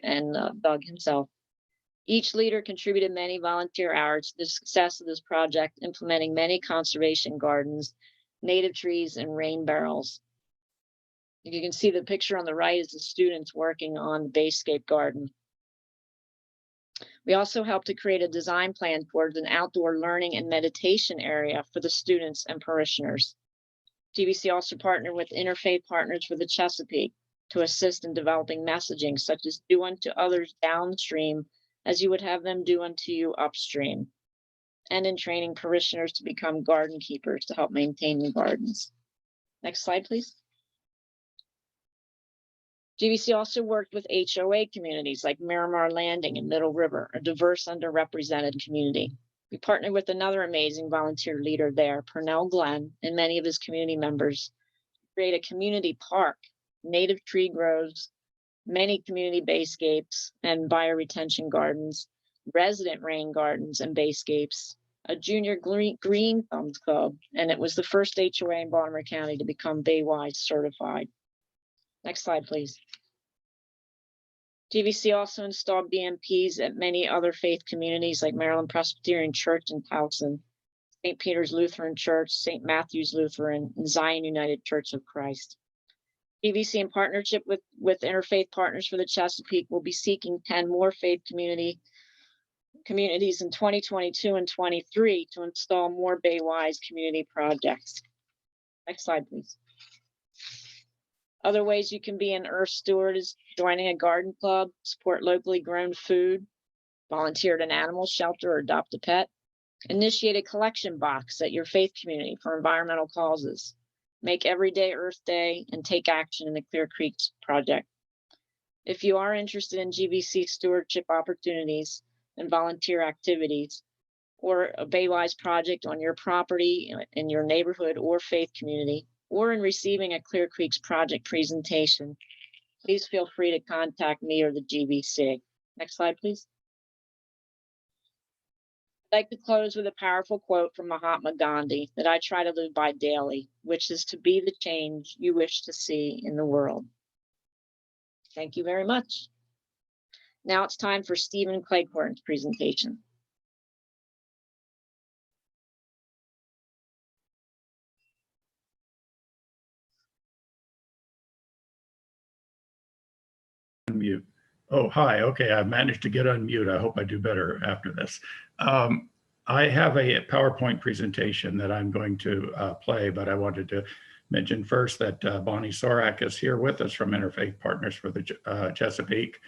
Speaker 2: and Doug himself. Each leader contributed many volunteer hours to the success of this project, implementing many conservation gardens, native trees, and rain barrels. You can see the picture on the right is the students working on the Bayscape garden. We also helped to create a design plan towards an outdoor learning and meditation area for the students and parishioners. GVC also partnered with Interfaith Partners for the Chesapeake to assist in developing messaging, such as do unto others downstream as you would have them do unto you upstream, and in training parishioners to become garden keepers to help maintain the gardens. Next slide, please. GVC also worked with HOA communities like Miramar Landing and Middle River, a diverse, underrepresented community. We partnered with another amazing volunteer leader there, Purnell Glenn, and many of his community members, create a community park, native tree groves, many community bayscapes and bioretention gardens, resident rain gardens and bayscapes, a junior green thumbs club, and it was the first HOA in Baltimore County to become Baywise certified. Next slide, please. GVC also installed BMPs at many other faith communities like Maryland Presbyterian Church in Towson, St. Peter's Lutheran Church, St. Matthew's Lutheran, and Zion United Church of Christ. GVC, in partnership with Interfaith Partners for the Chesapeake, will be seeking 10 more faith communities in 2022 and 23 to install more Baywise community projects. Next slide, please. Other ways you can be an earth steward is joining a garden club, support locally grown food, volunteer at an animal shelter or adopt a pet, initiate a collection box at your faith community for environmental causes, make Everyday Earth Day, and take action in the Clear Creeks project. If you are interested in GVC stewardship opportunities and volunteer activities, or a Baywise project on your property, in your neighborhood or faith community, or in receiving a Clear Creeks project presentation, please feel free to contact me or the GVC. Next slide, please. I'd like to close with a powerful quote from Mahatma Gandhi that I try to live by daily, which is to be the change you wish to see in the world. Thank you very much. Now it's time for Stephen Cleghorn's presentation.
Speaker 5: Unmute. Oh, hi. Okay, I've managed to get unmute. I hope I do better after this. I have a PowerPoint presentation that I'm going to play, but I wanted to mention first that Bonnie Sorak is here with us from Interfaith Partners for the Chesapeake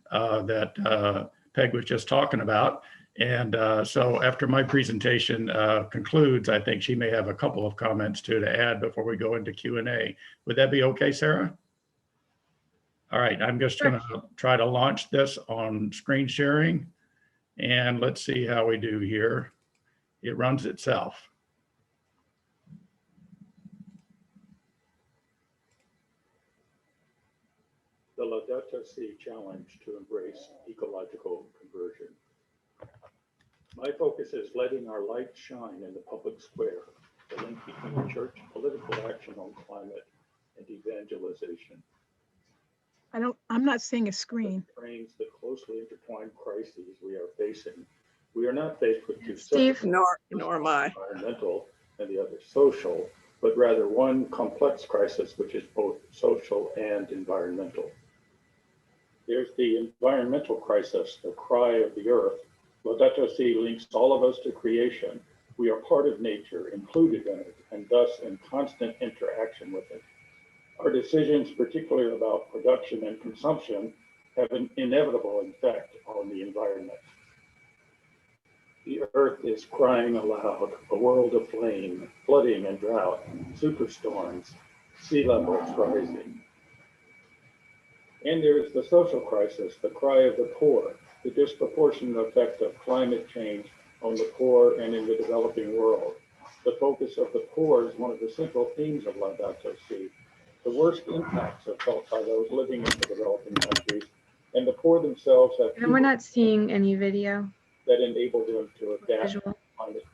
Speaker 5: that Peg was just talking about. And so after my presentation concludes, I think she may have a couple of comments too to add before we go into Q&A. Would that be okay, Sarah? All right, I'm just going to try to launch this on screen sharing, and let's see how we do here. It runs itself. The Laudato Si challenge to embrace ecological conversion. My focus is letting our light shine in the public square, the link between church political action on climate and evangelization.
Speaker 8: I'm not seeing a screen.
Speaker 5: Frames the closely intertwined crises we are facing. We are not faced with two
Speaker 1: Steve?
Speaker 5: separate,
Speaker 8: Nor am I.
Speaker 5: environmental and the other social, but rather one complex crisis which is both social and environmental. There's the environmental crisis, the cry of the earth. Laudato Si links all of us to creation. We are part of nature, included in it, and thus in constant interaction with it. Our decisions, particularly about production and consumption, have an inevitable effect on the environment. The earth is crying aloud, a world aflame, flooding and drought, superstorms, sea levels rising. And there is the social crisis, the cry of the poor, the disproportionate effect of climate change on the poor and in the developing world. The focus of the poor is one of the central themes of Laudato Si. The worst impacts are felt by those living in the developing countries, and the poor themselves have
Speaker 1: And we're not seeing any video.
Speaker 5: that enable them to adapt
Speaker 1: Visual.
Speaker 5: to climate.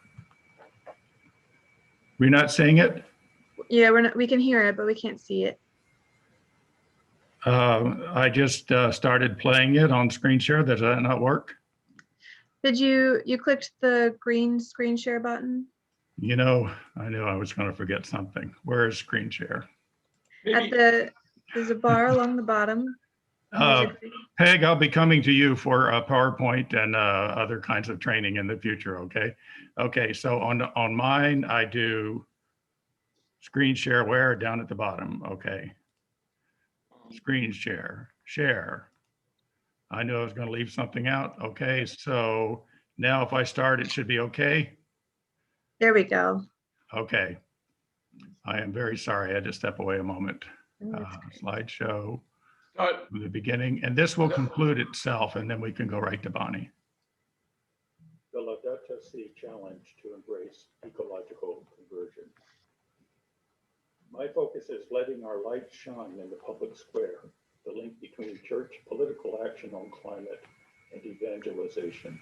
Speaker 5: We're not seeing it?
Speaker 1: Yeah, we can hear it, but we can't see it.
Speaker 5: I just started playing it on screen share. Does that not work?
Speaker 1: Did you clicked the green screen share button?
Speaker 5: You know, I knew I was going to forget something. Where is screen share?
Speaker 1: At there's a bar along the bottom.
Speaker 5: Peg, I'll be coming to you for PowerPoint and other kinds of training in the future, okay? Okay, so on mine, I do screen share where? Down at the bottom, okay. Screen share, share. I knew I was gonna leave something out, okay? So now if I start, it should be okay?
Speaker 1: There we go.
Speaker 5: Okay. I am very sorry, I had to step away a moment. Slideshow. From the beginning, and this will conclude itself, and then we can go right to Bonnie. The Laudato Si challenge to embrace ecological conversion. My focus is letting our light shine in the public square, the link between church political action on climate and evangelization.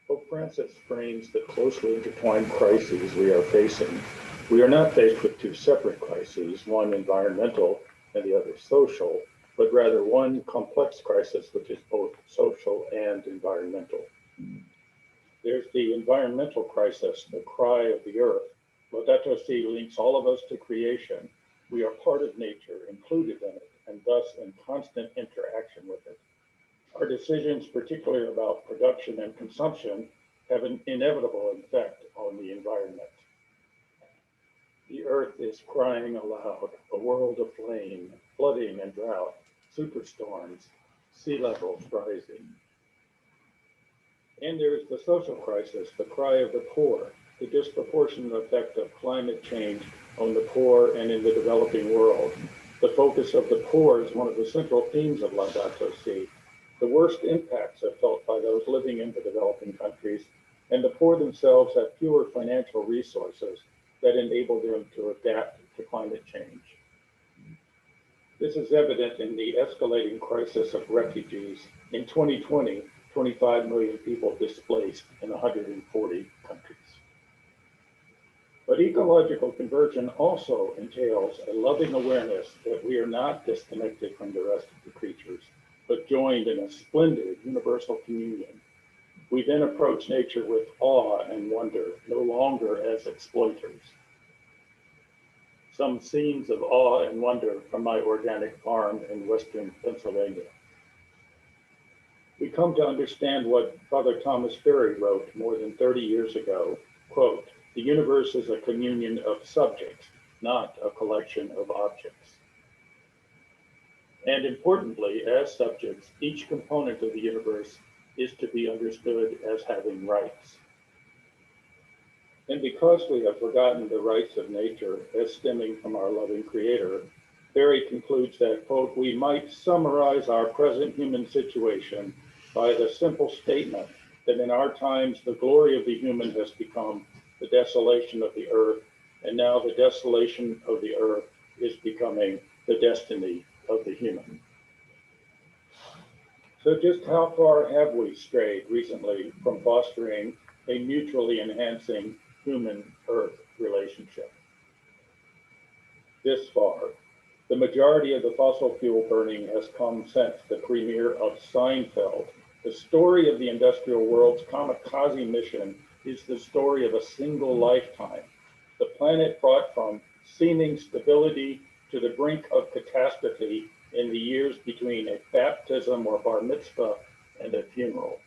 Speaker 5: Pope Francis frames the closely intertwined crises we are facing. We are not faced with two separate crises, one environmental and the other social, but rather one complex crisis which is both social and environmental. There's the environmental crisis, the cry of the earth. Laudato Si links all of us to creation. We are part of nature, included in it, and thus in constant interaction with it. Our decisions, particularly about production and consumption, have an inevitable effect on the environment. The earth is crying aloud, a world aflame, flooding and drought, superstorms, sea levels rising. And there is the social crisis, the cry of the poor, the disproportionate effect of climate change on the poor and in the developing world. The focus of the poor is one of the central themes of Laudato Si. The worst impacts are felt by those living in the developing countries, and the poor themselves have fewer financial resources that enable them to adapt to climate change. This is evident in the escalating crisis of refugees. In 2020, 25 million people displaced in 140 countries. But ecological conversion also entails a loving awareness that we are not disconnected from the rest of the creatures, but joined in a splendid universal communion. We then approach nature with awe and wonder, no longer as exploiters. Some scenes of awe and wonder from my organic farm in Western Pennsylvania. We come to understand what Father Thomas Berry wrote more than 30 years ago, quote, "The universe is a communion of subjects, not a collection of objects." And importantly, as subjects, each component of the universe is to be understood as having rights. And because we have forgotten the rights of nature as stemming from our loving Creator, Berry concludes that, quote, "We might summarize our present human situation by the simple statement that in our times the glory of the human has become the desolation of the earth, and now the desolation of the earth is becoming the destiny of the human." So just how far have we strayed recently from fostering a mutually enhancing human-earth relationship? This far. The majority of the fossil fuel burning has come since the premiere of Seinfeld. The story of the industrial world's kamikaze mission is the story of a single lifetime. The planet brought from seeming stability to the brink of catastrophe in the years between a baptism or bar mitzvah and a funeral.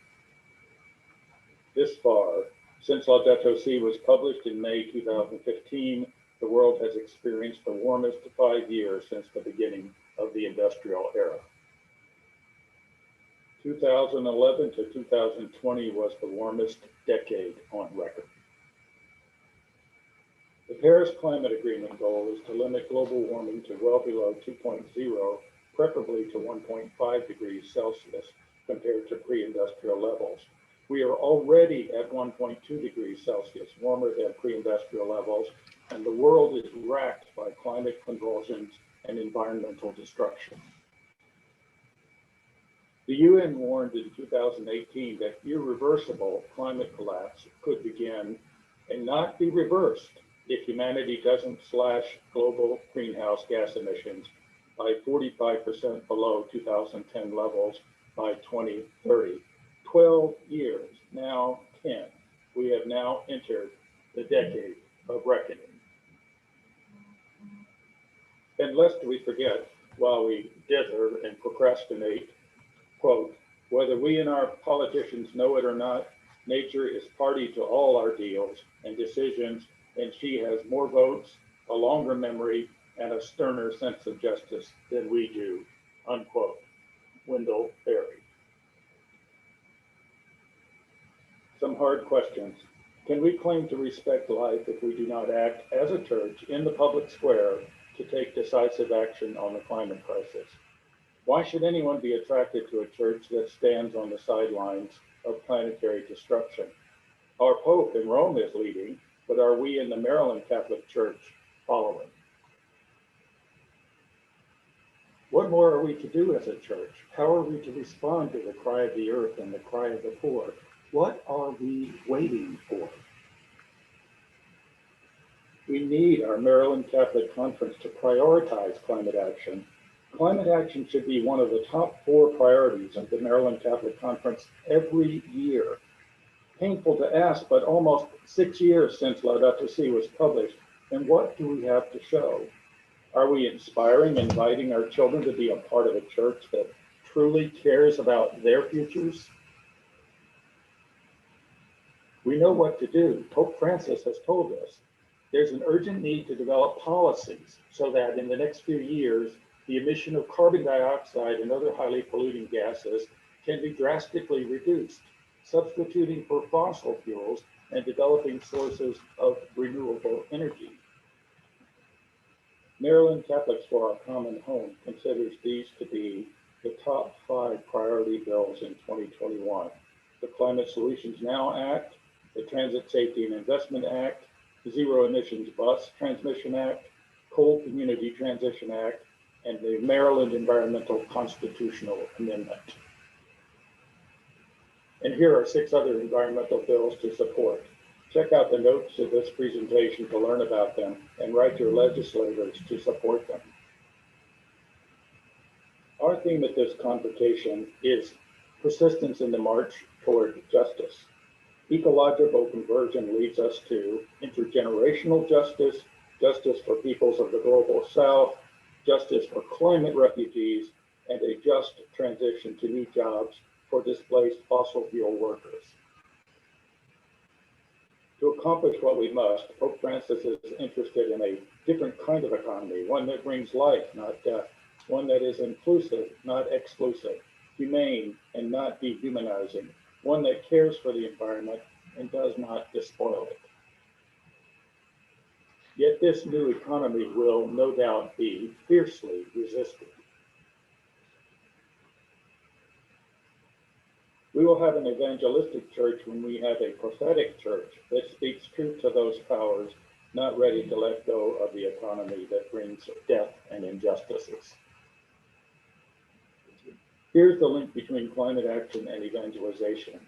Speaker 5: This far, since Laudato Si was published in May 2015, the world has experienced the warmest 5 years since the beginning of the industrial era. 2011 to 2020 was the warmest decade on record. The Paris Climate Agreement goal is to limit global warming to well below 2.0, preferably to 1.5 degrees Celsius compared to pre-industrial levels. We are already at 1.2 degrees Celsius, warmer than pre-industrial levels, and the world is racked by climate convulsions and environmental destruction. The UN warned in 2018 that irreversible climate collapse could begin and not be reversed if humanity doesn't slash global greenhouse gas emissions by 45% below 2010 levels by 2030. 12 years, now 10. We have now entered the decade of reckoning. And lest we forget, while we dither and procrastinate, quote, "Whether we and our politicians know it or not, nature is party to all our deals and decisions, and she has more votes, a longer memory, and a sterner sense of justice than we do," unquote. Wendell Berry. Some hard questions. Can we claim to respect life if we do not act as a church in the public square to take decisive action on the climate crisis? Why should anyone be attracted to a church that stands on the sidelines of planetary destruction? Our Pope in Rome is leading, but are we in the Maryland Catholic Church following. What more are we to do as a church? How are we to respond to the cry of the earth and the cry of the poor? What are we waiting for? We need our Maryland Catholic Conference to prioritize climate action. Climate action should be one of the top 4 priorities of the Maryland Catholic Conference every year. Painful to ask, but almost 6 years since Laudato Si was published, and what do we have to show? Are we inspiring, inviting our children to be a part of a church that truly cares about their futures? We know what to do. Pope Francis has told us there's an urgent need to develop policies so that in the next few years, the emission of carbon dioxide and other highly polluting gases can be drastically reduced, substituting for fossil fuels and developing sources of renewable energy. Maryland Catholics for Our Common Home considers these to be the top 5 priority bills in 2021. The Climate Solutions Now Act, the Transit Safety and Investment Act, the Zero Emissions Bus Transmission Act, Coal Community Transition Act, and the Maryland Environmental Constitutional Amendment. And here are 6 other environmental bills to support. Check out the notes of this presentation to learn about them and write your legislators to support them. Our theme at this convocation is persistence in the march toward justice. Ecological conversion leads us to intergenerational justice, justice for peoples of the global south, justice for climate refugees, and a just transition to new jobs for displaced fossil fuel workers. To accomplish what we must, Pope Francis is interested in a different kind of economy, one that brings life, not death, one that is inclusive, not exclusive, humane and not dehumanizing, one that cares for the environment and does not despoil it. Yet this new economy will no doubt be fiercely resisted. We will have an evangelistic church when we have a prophetic church that speaks truth to those powers not ready to let go of the economy that brings death and injustices. Here's the link between climate action and evangelization.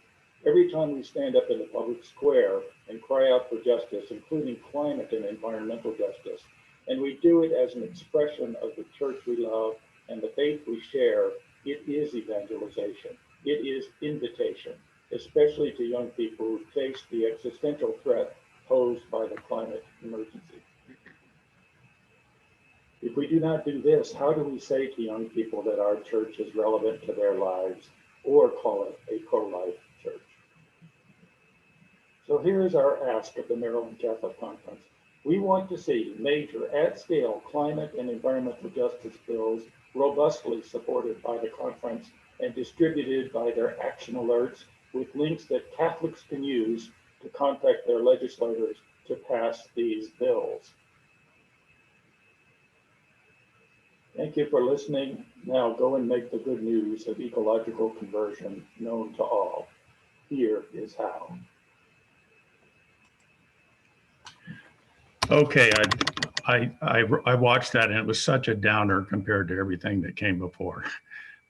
Speaker 5: Every time we stand up in the public square and cry out for justice, including climate and environmental justice, and we do it as an expression of the church we love and the faith we share, it is evangelization. It is invitation, especially to young people who face the existential threat posed by the climate emergency. If we do not do this, how do we say to young people that our church is relevant to their lives or call it a pro-life church? So here is our ask of the Maryland Catholic Conference. We want to see major at-scale climate and environmental justice bills robustly supported by the conference and distributed by their action alerts with links that Catholics can use to contact their legislators to pass these bills. Thank you for listening. Now go and make the good news of ecological conversion known to all. Here is how.
Speaker 9: Okay, I watched that and it was such a downer compared to everything that came before.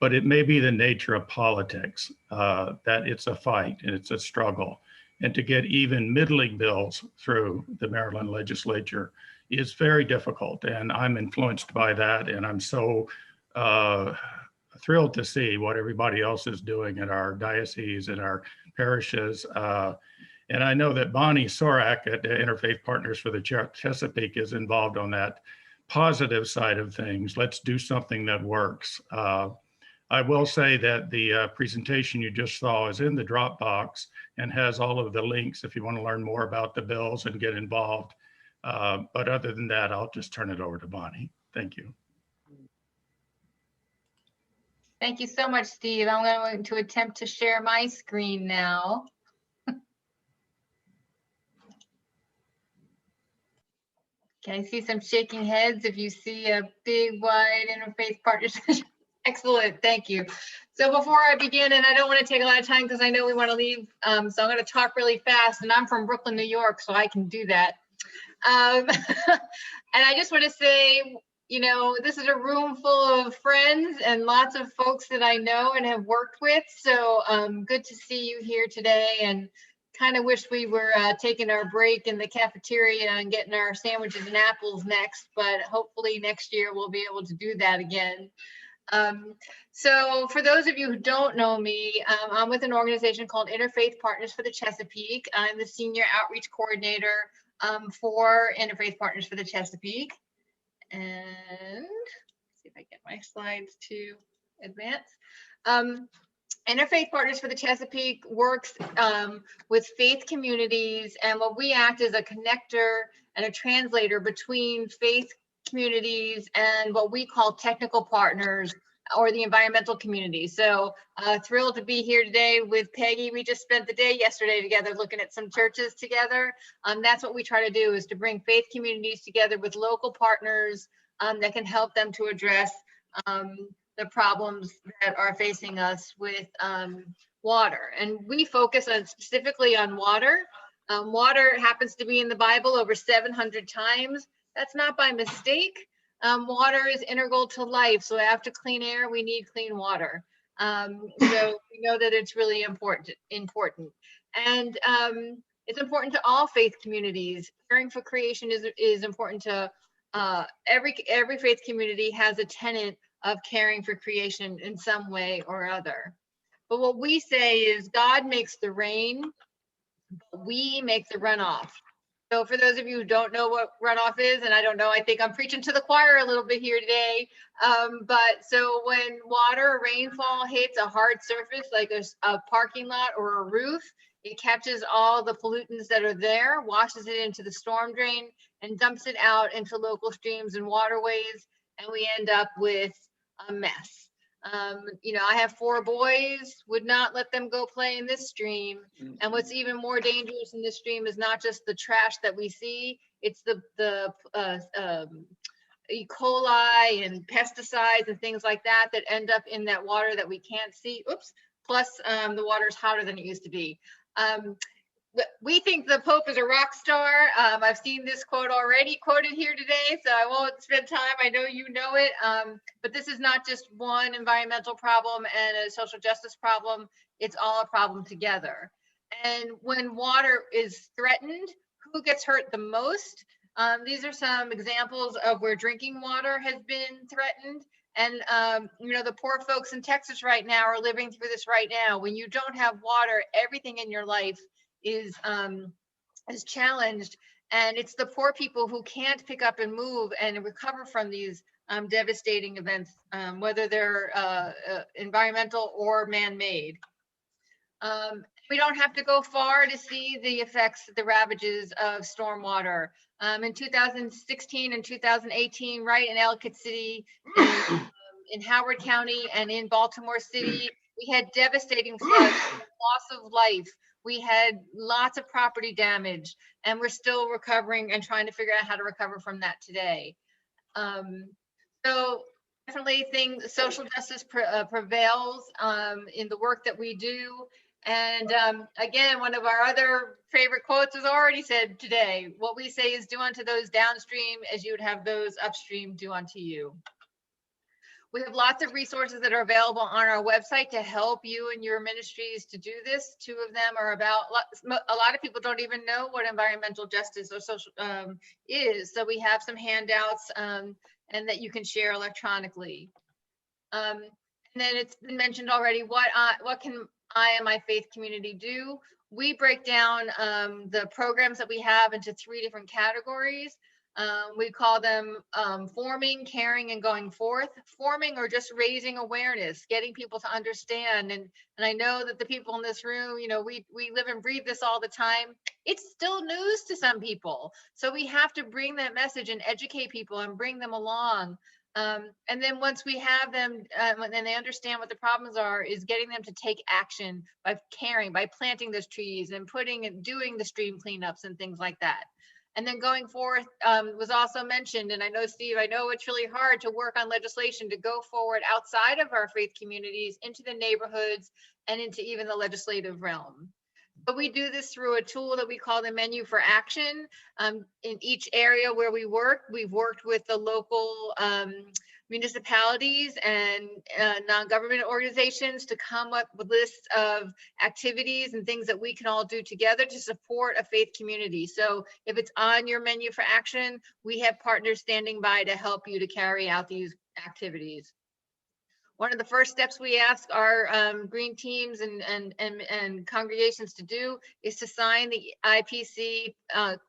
Speaker 9: But it may be the nature of politics, that it's a fight and it's a struggle. And to get even middling bills through the Maryland legislature is very difficult. And I'm influenced by that. And I'm so thrilled to see what everybody else is doing in our diocese and our parishes. And I know that Bonnie Sorak at Interfaith Partners for the Chesapeake is involved on that positive side of things. Let's do something that works. I will say that the presentation you just saw is in the Dropbox and has all of the links if you want to learn more about the bills and get involved. But other than that, I'll just turn it over to Bonnie. Thank you.
Speaker 10: Thank you so much, Steve. I'm going to attempt to share my screen now. Can I see some shaking heads if you see a big, wide interfaith partnership? Excellent, thank you. So before I begin, and I don't want to take a lot of time because I know we want to leave, so I'm going to talk really fast, and I'm from Brooklyn, New York, so I can do that. And I just want to say, you know, this is a room full of friends and lots of folks that I know and have worked with. So good to see you here today, and kind of wish we were taking our break in the cafeteria and getting our sandwiches and apples next, but hopefully next year we'll be able to do that again. So for those of you who don't know me, I'm with an organization called Interfaith Partners for the Chesapeake. I'm the Senior Outreach Coordinator for Interfaith Partners for the Chesapeake. And see if I get my slides to advance. Interfaith Partners for the Chesapeake works with faith communities, and what we act as a connector and a translator between faith communities and what we call technical partners or the environmental community. So thrilled to be here today with Peggy. We just spent the day yesterday together looking at some churches together. That's what we try to do, is to bring faith communities together with local partners that can help them to address the problems that are facing us with water. And we focus on specifically on water. Water happens to be in the Bible over 700 times. That's not by mistake. Water is integral to life. So after clean air, we need clean water. So we know that it's really important. And it's important to all faith communities. Caring for creation is important to every faith community has a tenet of caring for creation in some way or other. But what we say is God makes the rain, but we make the runoff. So for those of you who don't know what runoff is, and I don't know, I think I'm preaching to the choir a little bit here today. But so when water or rainfall hits a hard surface like a parking lot or a roof, it catches all the pollutants that are there, washes it into the storm drain, and dumps it out into local streams and waterways, and we end up with a mess. You know, I have 4 boys, would not let them go play in this stream. And what's even more dangerous in this stream is not just the trash that we see, it's the E. coli and pesticides and things like that that end up in that water that we can't see. Oops. Plus, the water's hotter than it used to be. We think the Pope is a rock star. I've seen this quote already quoted here today, so I won't spend time. I know you know it, but this is not just one environmental problem and a social justice problem. It's all a problem together. And when water is threatened, who gets hurt the most? These are some examples of where drinking water has been threatened. And, you know, the poor folks in Texas right now are living through this right now. When you don't have water, everything in your life is challenged, and it's the poor people who can't pick up and move and recover from these devastating events, whether they're environmental or man-made. We don't have to go far to see the effects, the ravages of stormwater. In 2016 and 2018, right in Ellicott City, in Howard County and in Baltimore City, we had devastating floods, loss of life. We had lots of property damage, and we're still recovering and trying to figure out how to recover from that today. So definitely social justice prevails in the work that we do. And again, one of our other favorite quotes is already said today. What we say is, do unto those downstream as you would have those upstream do unto you. We have lots of resources that are available on our website to help you and your ministries to do this. 2 of them are about, a lot of people don't even know what environmental justice or social is. So we have some handouts and that you can share electronically. And then it's been mentioned already, what can I and my faith community do? We break down the programs that we have into 3 different categories. We call them forming, caring, and going forth. Forming, or just raising awareness, getting people to understand. And I know that the people in this room, you know, we live and breathe this all the time. It's still news to some people. So we have to bring that message and educate people and bring them along. And then once we have them and they understand what the problems are, is getting them to take action by caring, by planting those trees and doing the stream cleanups and things like that. And then going forth was also mentioned, and I know, Steve, I know it's really hard to work on legislation to go forward outside of our faith communities into the neighborhoods and into even the legislative realm. But we do this through a tool that we call the menu for action. In each area where we work, we've worked with the local municipalities and non-government organizations to come up with lists of activities and things that we can all do together to support a faith community. So if it's on your menu for action, we have partners standing by to help you to carry out these activities. One of the first steps we ask our green teams and congregations to do is to sign the IPC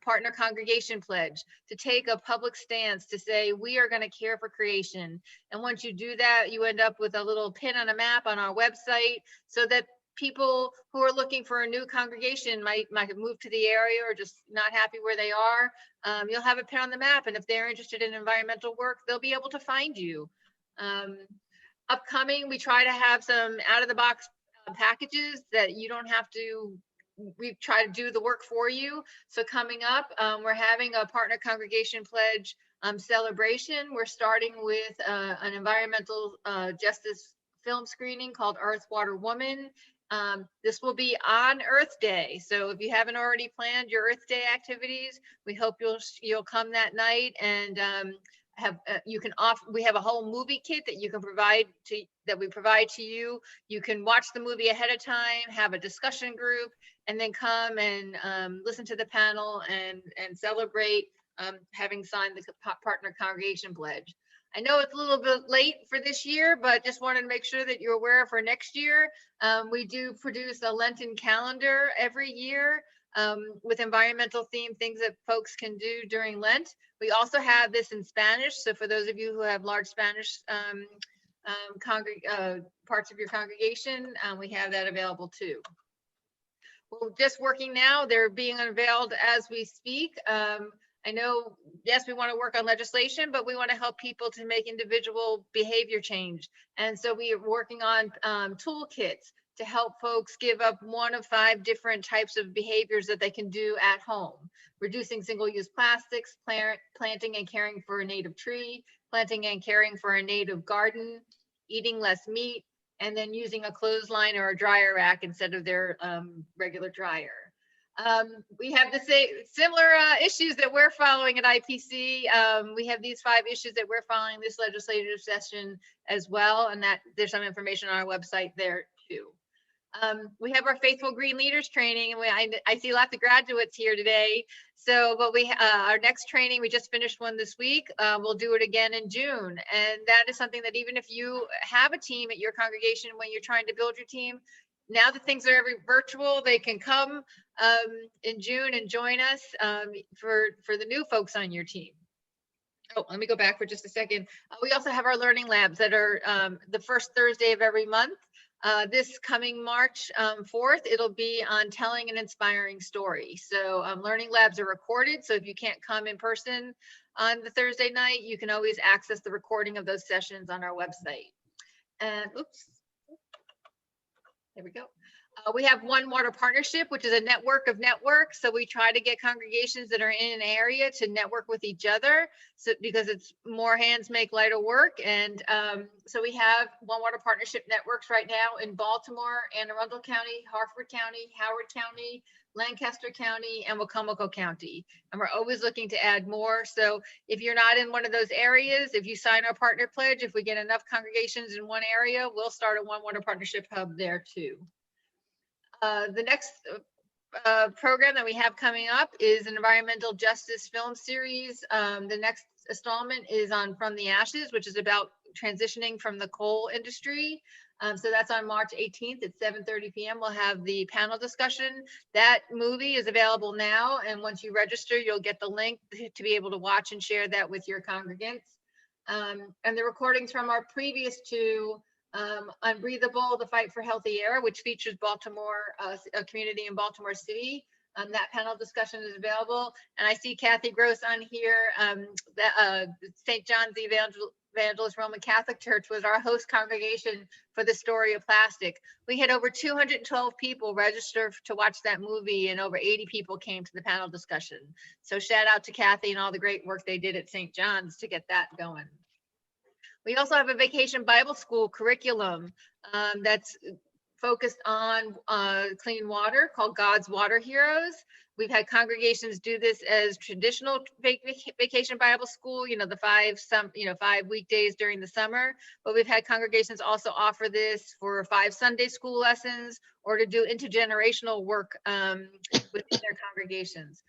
Speaker 10: Partner Congregation Pledge, to take a public stance to say, we are going to care for creation. And once you do that, you end up with a little pin on a map on our website so that people who are looking for a new congregation might move to the area or just not happy where they are. You'll have a pin on the map. And if they're interested in environmental work, they'll be able to find you. Upcoming, we try to have some out of the box packages that you don't have to, we try to do the work for you. So coming up, we're having a Partner Congregation Pledge celebration. We're starting with an environmental justice film screening called Earth, Water, Woman. This will be on Earth Day. So if you haven't already planned your Earth Day activities, we hope you'll come that night and we have a whole movie kit that we provide to you. You can watch the movie ahead of time, have a discussion group, and then come and listen to the panel and celebrate having signed the Partner Congregation Pledge. I know it's a little bit late for this year, but just wanted to make sure that you're aware for next year. We do produce a Lenten calendar every year with environmental themed things that folks can do during Lent. We also have this in Spanish. So for those of you who have large Spanish parts of your congregation, we have that available too. We're just working now. They're being unveiled as we speak. I know, yes, we want to work on legislation, but we want to help people to make individual behavior change. And so we are working on toolkits to help folks give up 1 of 5 different types of behaviors that they can do at home. Reducing single-use plastics, planting and caring for a native tree, planting and caring for a native garden, eating less meat, and then using a clothesline or a dryer rack instead of their regular dryer. We have the similar issues that we're following at IPC. We have these 5 issues that we're following this legislative session as well, and that there's some information on our website there too. We have our Faithful Green Leaders training, and I see lots of graduates here today. So, but our next training, we just finished one this week. We'll do it again in June. And that is something that even if you have a team at your congregation, when you're trying to build your team, now that things are virtual, they can come in June and join us for the new folks on your team. Oh, let me go back for just a second. We also have our learning labs that are the first Thursday of every month. This coming March 4th, it'll be on telling an inspiring story. So learning labs are recorded. So if you can't come in person on the Thursday night, you can always access the recording of those sessions on our website. And oops, there we go. We have One Water Partnership, which is a network of networks. So we try to get congregations that are in an area to network with each other. So because it's more hands make lighter work. And so we have One Water Partnership networks right now in Baltimore, Anne Arundel County, Harford County, Howard County, Lancaster County, and Wacomico County. And we're always looking to add more. So if you're not in one of those areas, if you sign our partner pledge, if we get enough congregations in one area, we'll start a One Water Partnership hub there too. The next program that we have coming up is an environmental justice film series. The next installment is on From the Ashes, which is about transitioning from the coal industry. So that's on March 18th at 7:30 p.m. We'll have the panel discussion. That movie is available now, and once you register, you'll get the link to be able to watch and share that with your congregants. And the recordings from our previous 2 Unbreathable, The Fight for Healthy Air, which features Baltimore, a community in Baltimore City. That panel discussion is available. And I see Kathy Gross on here. St. John's Evangelist Roman Catholic Church was our host congregation for The Story of Plastic. We had over 212 people register to watch that movie, and over 80 people came to the panel discussion. So shout out to Kathy and all the great work they did at St. John's to get that going. We also have a Vacation Bible School curriculum that's focused on clean water called God's Water Heroes. We've had congregations do this as traditional vacation Bible school, the 5 weekdays during the summer, but we've had congregations also offer this for 5 Sunday school lessons or to do intergenerational work within their congregations.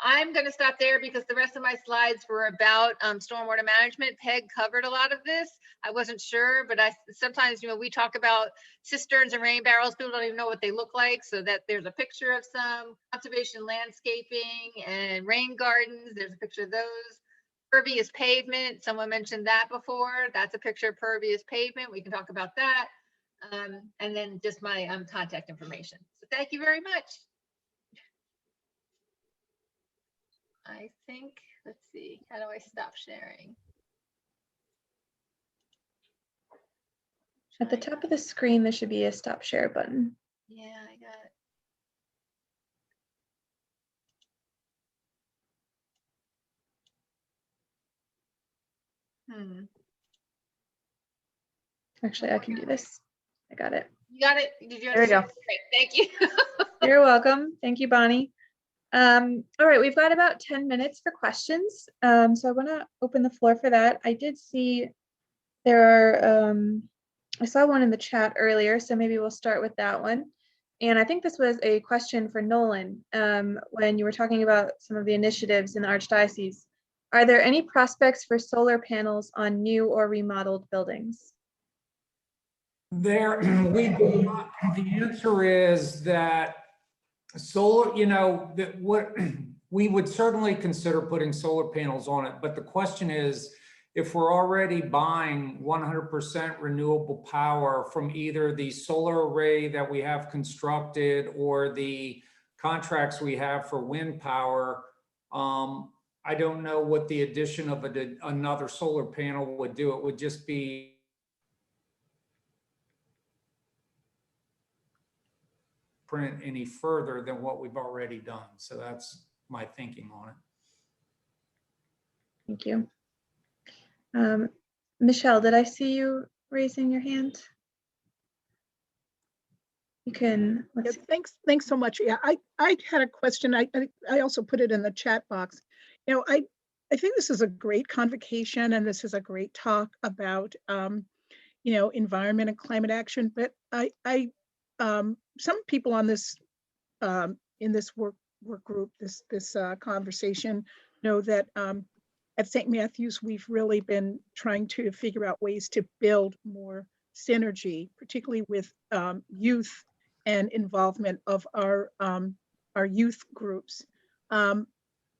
Speaker 10: I'm going to stop there because the rest of my slides were about stormwater management. Peg covered a lot of this. I wasn't sure, but sometimes, we talk about cisterns and rain barrels. People don't even know what they look like. So that there's a picture of some conservation landscaping and rain gardens. There's a picture of those. Pervious pavement. Someone mentioned that before. That's a picture of pervious pavement. We can talk about that. And then just my contact information. So thank you very much. I think, let's see, how do I stop sharing?
Speaker 1: At the top of the screen, there should be a stop share button.
Speaker 10: Yeah, I got it.
Speaker 1: Actually, I can do this. I got it.
Speaker 10: You got it? Did you
Speaker 1: There we go.
Speaker 10: understand? Great, thank you.
Speaker 1: You're welcome. Thank you, Bonnie. All right, we've got about 10 minutes for questions. So I want to open the floor for that. I did see there are, I saw one in the chat earlier, so maybe we'll start with that one. And I think this was a question for Nolan when you were talking about some of the initiatives in the Archdiocese. Are there any prospects for solar panels on new or remodeled buildings?
Speaker 7: There, the answer is that solar, that what we would certainly consider putting solar panels on it. But the question is, if we're already buying 100% renewable power from either the solar array that we have constructed or the contracts we have for wind power, I don't know what the addition of another solar panel would do. It would just be print any further than what we've already done. So that's my thinking on it.
Speaker 1: Thank you. Michelle, did I see you raising your hand? You can,
Speaker 8: Yeah, thanks so much. Yeah, I had a question. I also put it in the chat box. I think this is a great convocation and this is a great talk about environment and climate action. But some people on this in this work group, this conversation, know that at St. Matthew's we've really been trying to figure out ways to build more synergy, particularly with youth and involvement of our youth groups.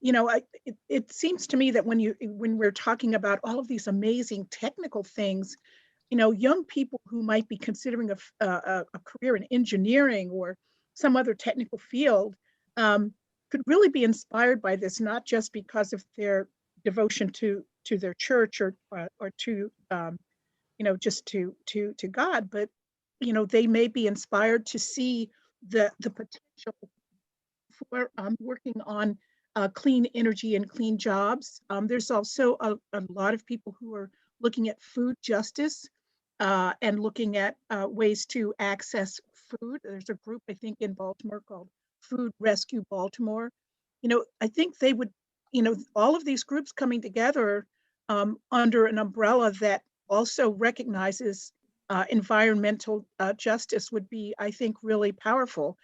Speaker 8: It seems to me that when we're talking about all of these amazing technical things, young people who might be considering a career in engineering or some other technical field could really be inspired by this, not just because of their devotion to their church or to just to God, but they may be inspired to see the potential for working on clean energy and clean jobs. There's also a lot of people who are looking at food justice and looking at ways to access food. There's a group, I think, in Baltimore called Food Rescue Baltimore. I think they would, all of these groups coming together under an umbrella that also recognizes environmental justice would be, I think, really powerful.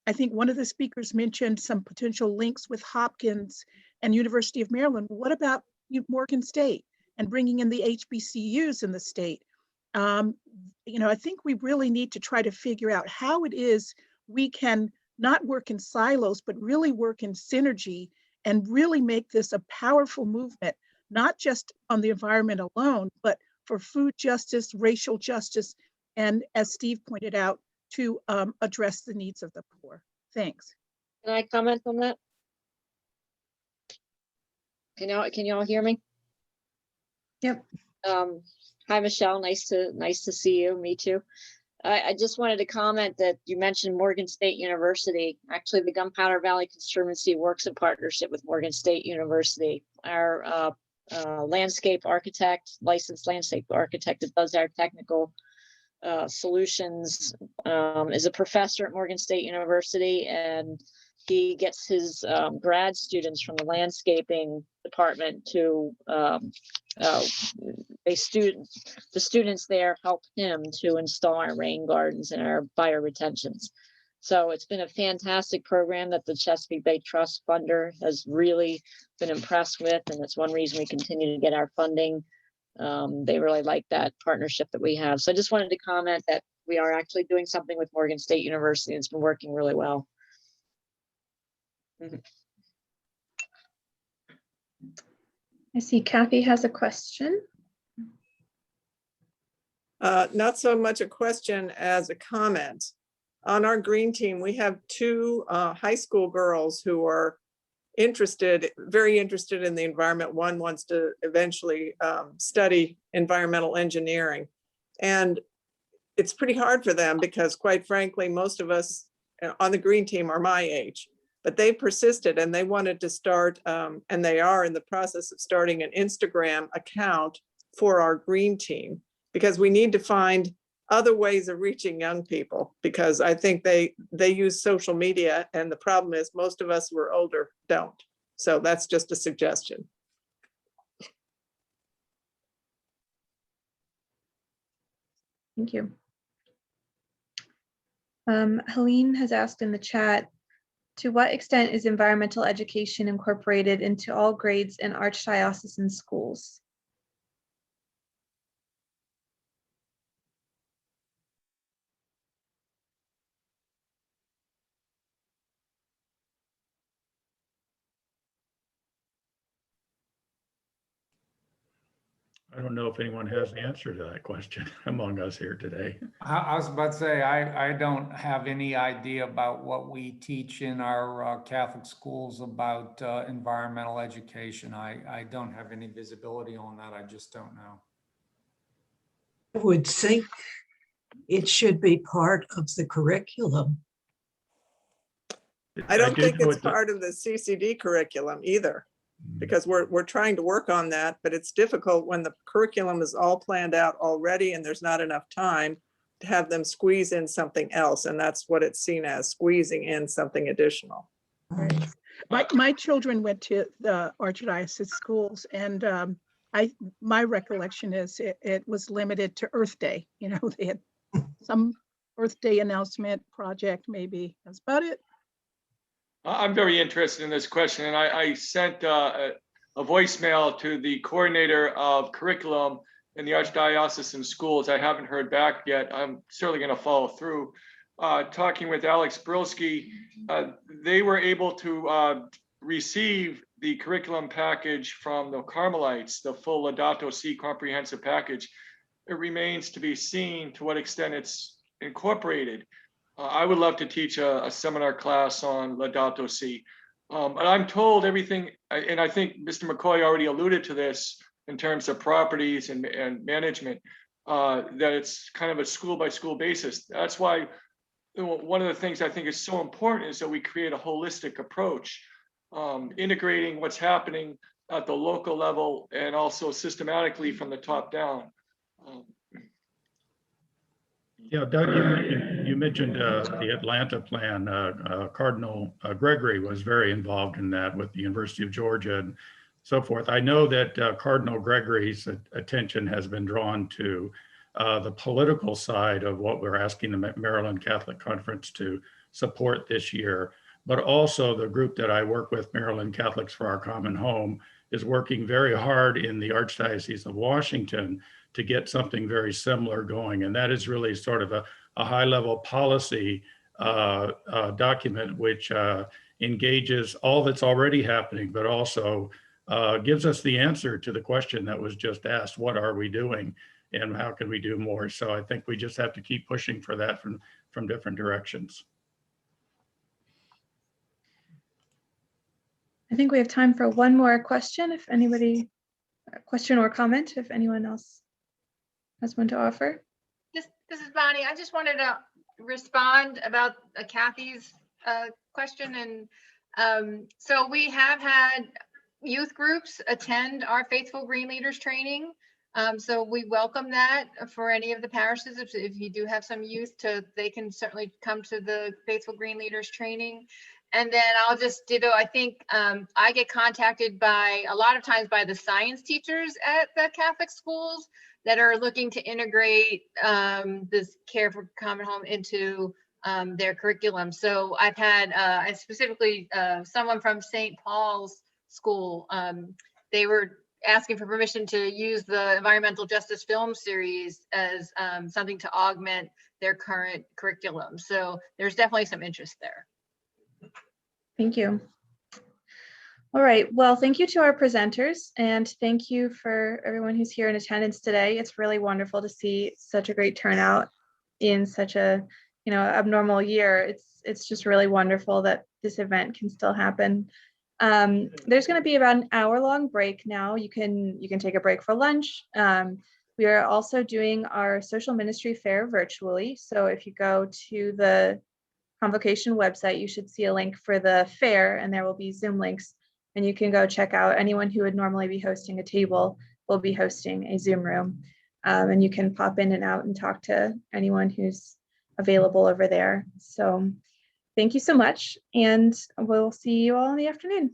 Speaker 8: I think one of the speakers mentioned some potential links with Hopkins and University of Maryland. What about Morgan State and bringing in the HBCUs in the state? I think we really need to try to figure out how it is we can not work in silos, but really work in synergy and really make this a powerful movement, not just on the environment alone, but for food justice, racial justice, and as Steve pointed out, to address the needs of the poor. Thanks.
Speaker 2: Can I comment on that? Can y'all hear me?
Speaker 1: Yep.
Speaker 2: Hi, Michelle. Nice to see you. Me too. I just wanted to comment that you mentioned Morgan State University. Actually, the Gunpowder Valley Conservancy works in partnership with Morgan State University. Our licensed landscape architect that does our technical solutions is a professor at Morgan State University, and he gets his grad students from the landscaping department to the students there help him to install our rain gardens and our bioretentions. So it's been a fantastic program that the Chesapeake Bay Trust funder has really been impressed with, and it's one reason we continue to get our funding. They really like that partnership that we have. So I just wanted to comment that we are actually doing something with Morgan State University. It's been working really well.
Speaker 1: I see Kathy has a question.
Speaker 11: Not so much a question as a comment. On our green team, we have two high school girls who are very interested in the environment. One wants to eventually study environmental engineering. And it's pretty hard for them because, quite frankly, most of us on the green team are my age. But they persisted and they wanted to start, and they are in the process of starting an Instagram account for our green team, because we need to find other ways of reaching young people, because I think they use social media, and the problem is most of us who are older don't. So that's just a suggestion.
Speaker 1: Thank you. Helene has asked in the chat, to what extent is environmental education incorporated into all grades in archdiocesan schools?
Speaker 9: I don't know if anyone has the answer to that question among us here today.
Speaker 7: I was about to say, I don't have any idea about what we teach in our Catholic schools about environmental education. I don't have any visibility on that. I just don't know.
Speaker 12: I would think it should be part of the curriculum.
Speaker 11: I don't think it's part of the CCD curriculum either, because we're trying to work on that, but it's difficult when the curriculum is all planned out already and there's not enough time to have them squeeze in something else. And that's what it's seen as, squeezing in something additional.
Speaker 8: Right. My children went to the Archdiocese schools, and my recollection is it was limited to Earth Day. You know, they had some Earth Day announcement project, maybe. That's about it.
Speaker 3: I'm very interested in this question, and I sent a voicemail to the coordinator of curriculum in the Archdiocesan schools. I haven't heard back yet. I'm certainly going to follow through. Talking with Alex Brilski, they were able to receive the curriculum package from the Carmelites, the full Laudato Si comprehensive package. It remains to be seen to what extent it's incorporated. I would love to teach a seminar class on Laudato Si. But I'm told everything, and I think Mr. McCoy already alluded to this in terms of properties and management, that it's kind of a school by school basis. That's why one of the things I think is so important is that we create a holistic approach, integrating what's happening at the local level and also systematically from the top down.
Speaker 9: Yeah, Doug, you mentioned the Atlanta plan. Cardinal Gregory was very involved in that with the University of Georgia and so forth. I know that Cardinal Gregory's attention has been drawn to the political side of what we're asking the Maryland Catholic Conference to support this year, but also the group that I work with, Maryland Catholics for Our Common Home, is working very hard in the Archdiocese of Washington to get something very similar going. And that is really sort of a high level policy document, which engages all that's already happening, but also gives us the answer to the question that was just asked: what are we doing and how can we do more? So I think we just have to keep pushing for that from different directions.
Speaker 1: I think we have time for one more question. If anybody, question or comment, if anyone else has one to offer.
Speaker 10: This is Bonnie. I just wanted to respond about Kathy's question. And so we have had youth groups attend our Faithful Green Leaders training. So we welcome that for any of the parishes. If you do have some youth, they can certainly come to the Faithful Green Leaders training. And then I'll just ditto, I think I get contacted a lot of times by the science teachers at the Catholic schools that are looking to integrate this care for common home into their curriculum. So I've had specifically someone from St. Paul's school. They were asking for permission to use the environmental justice film series as something to augment their current curriculum. So there's definitely some interest there.
Speaker 1: Thank you. All right, well, thank you to our presenters, and thank you for everyone who's here in attendance today. It's really wonderful to see such a great turnout in such a, abnormal year. It's just really wonderful that this event can still happen. There's going to be about an hour-long break now. You can take a break for lunch. We are also doing our social ministry fair virtually. So if you go to the Convocation website, you should see a link for the fair, and there will be Zoom links, and you can go check out. Anyone who would normally be hosting a table will be hosting a Zoom room, and you can pop in and out and talk to anyone who's available over there. So thank you so much, and we'll see you all in the afternoon.